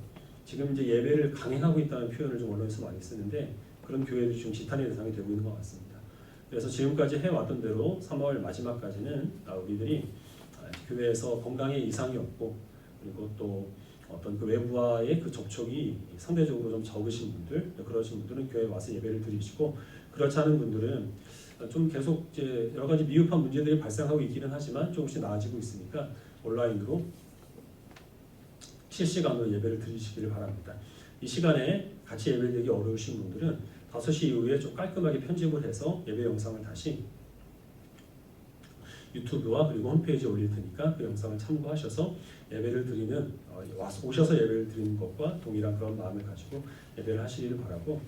지금 이제 예배를 강행하고 있다는 표현을 좀 언론에서 많이 쓰는데 그런 교회들이 지금 지탄의 대상이 되고 있는 것 같습니다. 그래서 지금까지 해왔던 대로 3월 마지막까지는 우리들이 교회에서 건강에 이상이 없고 그리고 또 어떤 그 외부와의 그 접촉이 상대적으로 좀 적으신 분들, 그러신 분들은 교회에 와서 예배를 드리시고 그렇지 않은 분들은 좀 계속 이제 여러 가지 미흡한 문제들이 발생하고 있기는 하지만 조금씩 나아지고 있으니까 온라인으로 실시간으로 예배를 드리시기를 바랍니다. 이 시간에 같이 예배드리기 어려우신 분들은 5시 이후에 좀 깔끔하게 편집을 해서 예배 영상을 다시 유튜브와 그리고 홈페이지에 올릴 테니까 그 영상을 참고하셔서 예배를 드리는 오셔서 예배를 드리는 것과 동일한 그런 마음을 가지고 예배를 하시기를 바라고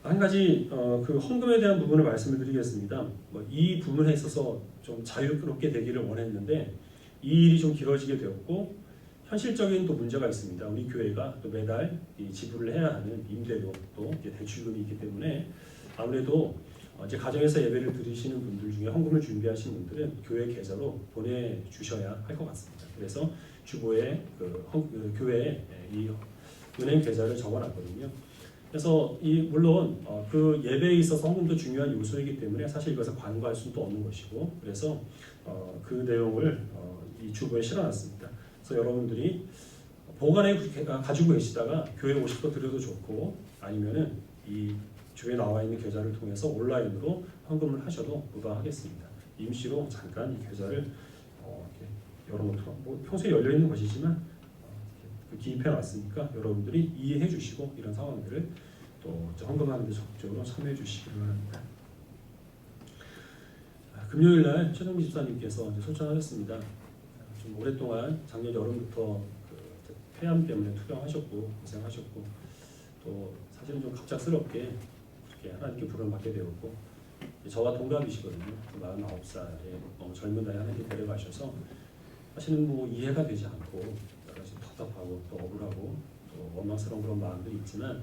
한 가지 그 헌금에 대한 부분을 말씀을 드리겠습니다. 이 부분에 있어서 좀 자유롭게 되기를 원했는데 이 일이 좀 길어지게 되었고 현실적인 또 문제가 있습니다. 우리 교회가 또 매달 이 지불을 해야 하는 임대료 또 대출금이 있기 때문에 아무래도 이제 가정에서 예배를 드리시는 분들 중에 헌금을 준비하신 분들은 교회 계좌로 보내주셔야 할 것 같습니다. 그래서 주보에 교회에 이 은행 계좌를 적어놨거든요. 그래서 물론 그 예배에 있어서 헌금도 중요한 요소이기 때문에 사실 이것을 관과할 수도 없는 것이고, 그래서 그 내용을 이 주보에 실어놨습니다. 그래서 여러분들이 보관해 가지고 계시다가 교회 오실 거 드려도 좋고, 아니면은 이 주에 나와 있는 계좌를 통해서 온라인으로 헌금을 하셔도 무방하겠습니다. 임시로 잠깐 이 계좌를 이렇게 열어놓도록, 뭐 평소에 열려 있는 것이지만 기입해 놨으니까 여러분들이 이해해 주시고 이런 상황들을 또 헌금하는 데 적극적으로 참여해 주시기 바랍니다. 금요일 날 최정미 집사님께서 소천하셨습니다. 좀 오랫동안 작년 여름부터 폐암 때문에 투병하셨고 고생하셨고, 또 사실은 좀 갑작스럽게 이렇게 하나님께 부름을 받게 되었고, 저와 동갑이시거든요. 49살에 너무 젊은 나이에 하나님께 데려가셔서 사실은 뭐 이해가 되지 않고 여러 가지 답답하고 또 억울하고 또 원망스러운 그런 마음들이 있지만,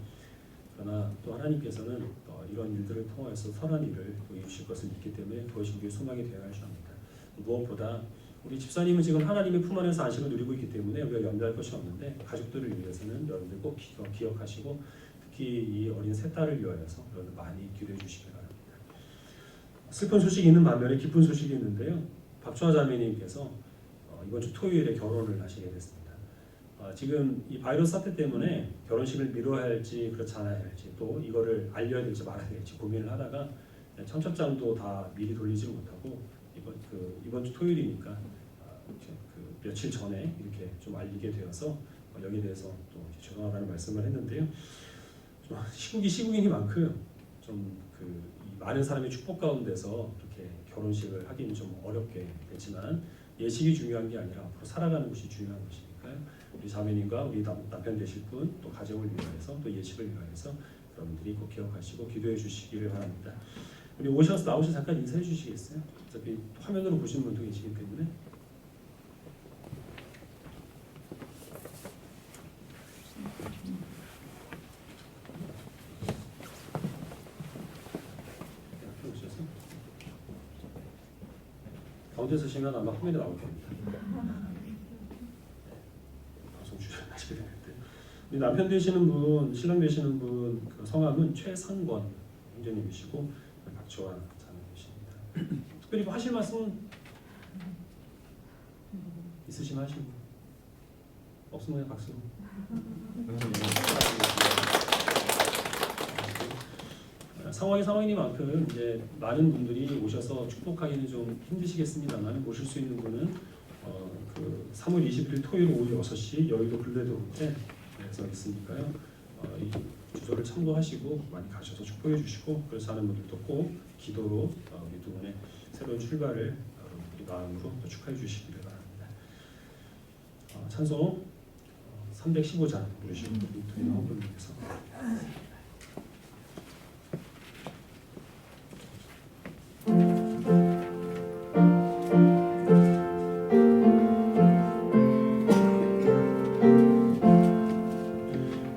그러나 또 하나님께서는 이런 일들을 통해서 선한 일을 또 이루실 것을 믿기 때문에 그것이 우리의 소망이 되어야 할 줄 압니다. 무엇보다 우리 집사님은 지금 하나님의 품 안에서 안식을 누리고 있기 때문에 우리가 염려할 것이 없는데, 가족들을 위해서는 여러분들 꼭 기억하시고, 특히 이 어린 세 딸을 위하여서 여러분 많이 기도해 주시기 바랍니다. 슬픈 소식이 있는 반면에 기쁜 소식이 있는데요. 박주아 자매님께서 이번 주 토요일에 결혼을 하시게 됐습니다. 지금 이 바이러스 사태 때문에 결혼식을 미뤄야 할지 그렇지 않아야 할지, 또 이거를 알려야 될지 말아야 될지 고민을 하다가 청첩장도 다 미리 돌리지 못하고 이번 주 토요일이니까 며칠 전에 이렇게 좀 알리게 되어서 여기에 대해서 또 죄송하다는 말씀을 했는데요. 좀 시국이니만큼 좀 이 많은 사람의 축복 가운데서 이렇게 결혼식을 하기는 좀 어렵게 되지만, 예식이 중요한 게 아니라 앞으로 살아가는 것이 중요한 것이니까요. 우리 자매님과 우리 남편 되실 분, 또 가정을 위하여서 또 예식을 위하여서 여러분들이 꼭 기억하시고 기도해 주시기를 바랍니다. 우리 나오셔서 잠깐 인사해 주시겠어요? 어차피 화면으로 보시는 분도 계시기 때문에. 가운데 서시면 아마 화면에 나올 겁니다. 방송 출연하시게 되는데, 우리 남편 되시는 분, 신랑 되시는 분 성함은 최상권 형제님이시고 박주환 자매이십니다. 특별히 뭐 하실 말씀 있으시면 하시고, 없으면 그냥 박수로. 상황이니만큼 이제 많은 분들이 오셔서 축복하기는 좀 힘드시겠습니다만, 모실 수 있는 분은 3월 21일 토요일 오후 6시 여의도 블레드 호텔에서 있으니까요. 이 주소를 참고하시고 많이 가셔서 축복해 주시고, 그래서 하는 분들도 꼭 기도로 우리 두 분의 새로운 출발을 우리 마음으로 축하해 주시기를 바랍니다. 찬송 315장 부르시고 우리 헌금님께서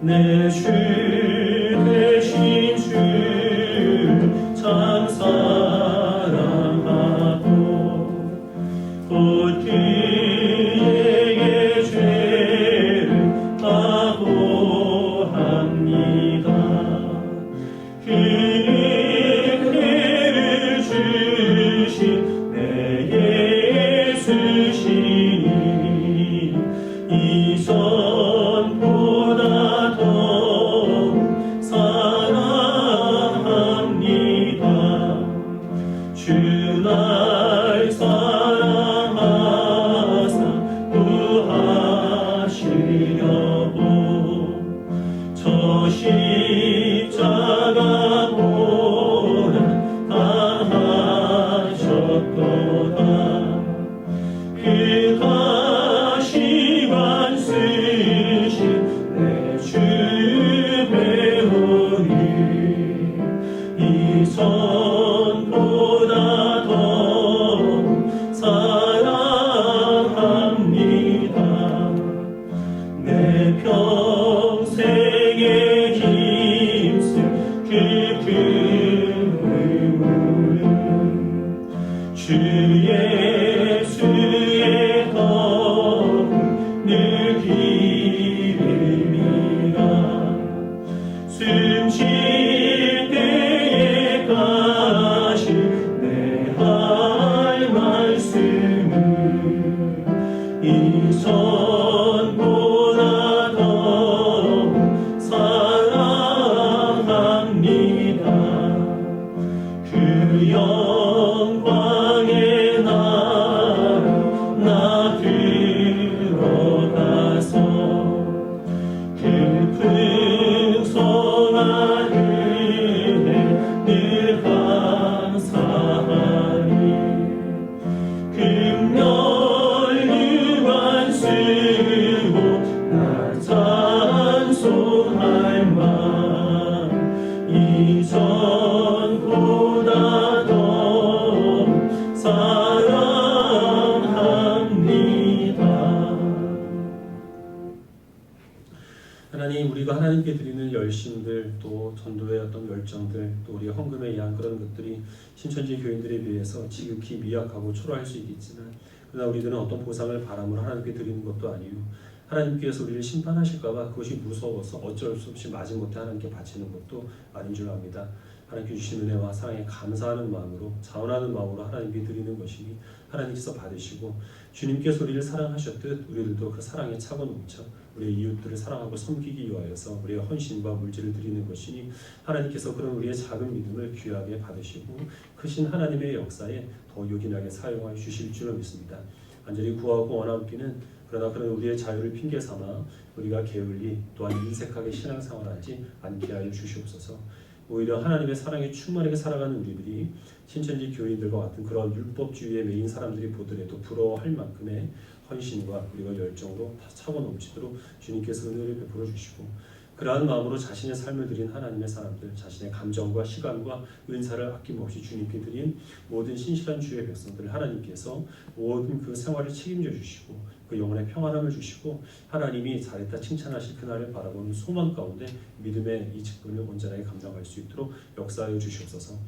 내 주 되신 주 참 사랑하고, 곧 그에게 죄를 각오합니다. 그는 은혜를 주신 내 예수시니 이 선보다 더 사랑합니다. 주 날 사랑하사 구하시려고 저 십자가 고난 당하셨도다. 그 가시관 쓰신 내 주 배우니 이 선보다 더 사랑합니다. 내 평생에 힘쓸 그 품을 예수의 검 늘 기름이라 숨 쉴 때에 가신 내 할 말씀을 이전보다 더 사랑합니다. 그 영광의 나 들어가서 깊은 성 아래에 늘 감사하니 금연유한 쓰고 나 찬송할 만 이전보다 더 사랑합니다. 하나님, 우리가 하나님께 드리는 열심들, 또 전도의 어떤 열정들, 또 우리의 헌금에 의한 그런 것들이 신천지 교인들에 비해서 지극히 미약하고 초라할 수 있겠지만, 그러나 우리들은 어떤 보상을 바람으로 하나님께 드리는 것도 아니요, 하나님께서 우리를 심판하실까봐 그것이 무서워서 어쩔 수 없이 마지못해 하나님께 바치는 것도 아닌 줄 압니다. 하나님께 주신 은혜와 사랑에 감사하는 마음으로, 자원하는 마음으로 하나님께 드리는 것이니 하나님께서 받으시고, 주님께서 우리를 사랑하셨듯 우리들도 그 사랑에 차고 넘쳐 우리의 이웃들을 사랑하고 섬기기 위하여서 우리의 헌신과 물질을 드리는 것이니, 하나님께서 그런 우리의 작은 믿음을 귀하게 받으시고 크신 하나님의 역사에 더 요긴하게 사용하여 주실 줄로 믿습니다. 간절히 구하고 원하옵기는, 그러나 그런 우리의 자유를 핑계 삼아 우리가 게을리 또한 인색하게 신앙생활하지 않게 하여 주시옵소서. 오히려 하나님의 사랑에 충만하게 살아가는 우리들이 신천지 교인들과 같은 그런 율법주의에 매인 사람들이 보더라도 부러워할 만큼의 헌신과 우리가 열정으로 차고 넘치도록 주님께서 은혜를 베풀어 주시고, 그러한 마음으로 자신의 삶을 드린 하나님의 사람들, 자신의 감정과 시간과 은사를 아낌없이 주님께 드린 모든 신실한 주의 백성들을 하나님께서 모든 그 생활을 책임져 주시고 그 영혼의 평안함을 주시고, 하나님이 잘했다 칭찬하실 그날을 바라보는 소망 가운데 믿음의 이 직분을 온전하게 감당할 수 있도록 역사하여 주시옵소서.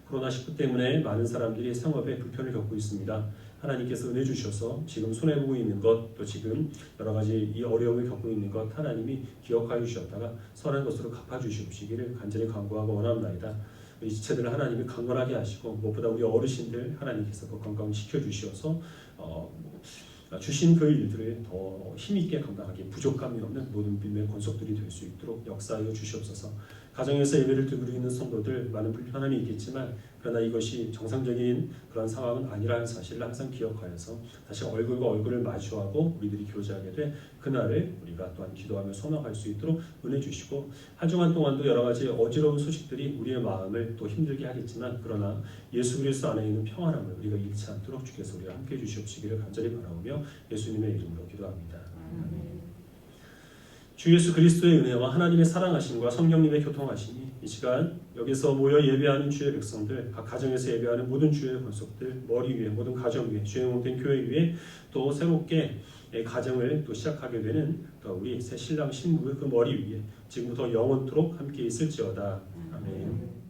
코로나19 때문에 많은 사람들이 생업에 불편을 겪고 있습니다. 하나님께서 은혜 주셔서 지금 손해보고 있는 것, 또 지금 여러 가지 이 어려움을 겪고 있는 것 하나님이 기억하여 주셨다가 선한 것으로 갚아주시옵시기를 간절히 간구하고 원합니다. 우리 지체들을 하나님이 강건하게 하시고, 무엇보다 우리 어르신들 하나님께서 그 건강시켜 주셔서 주신 그 일들을 더 힘있게 감당하기, 부족함이 없는 모든 믿음의 권속들이 될 수 있도록 역사하여 주시옵소서. 가정에서 예배를 드리고 있는 성도들 많은 불편함이 있겠지만, 그러나 이것이 정상적인 그런 상황은 아니라는 사실을 항상 기억하여서 다시 얼굴과 얼굴을 마주하고 우리들이 교제하게 돼 그날을 우리가 또한 기도하며 소망할 수 있도록 은혜 주시고, 한 주간 동안도 여러 가지 어지러운 소식들이 우리의 마음을 또 힘들게 하겠지만, 그러나 예수 그리스도 안에 있는 평안함을 우리가 잃지 않도록 주께서 우리와 함께 주시옵시기를 간절히 바라오며 예수님의 이름으로 기도합니다. 주 예수 그리스도의 은혜와 하나님의 사랑하심과 성령님의 교통하심이 이 시간 여기서 모여 예배하는 주의 백성들, 각 가정에서 예배하는 모든 주의 권속들, 머리 위에, 모든 가정 위에, 주의 몸된 교회 위에, 또 새롭게 가정을 또 시작하게 되는 또 우리 새 신랑 신부의 그 머리 위에 지금부터 영원토록 함께 있을지어다. 아멘.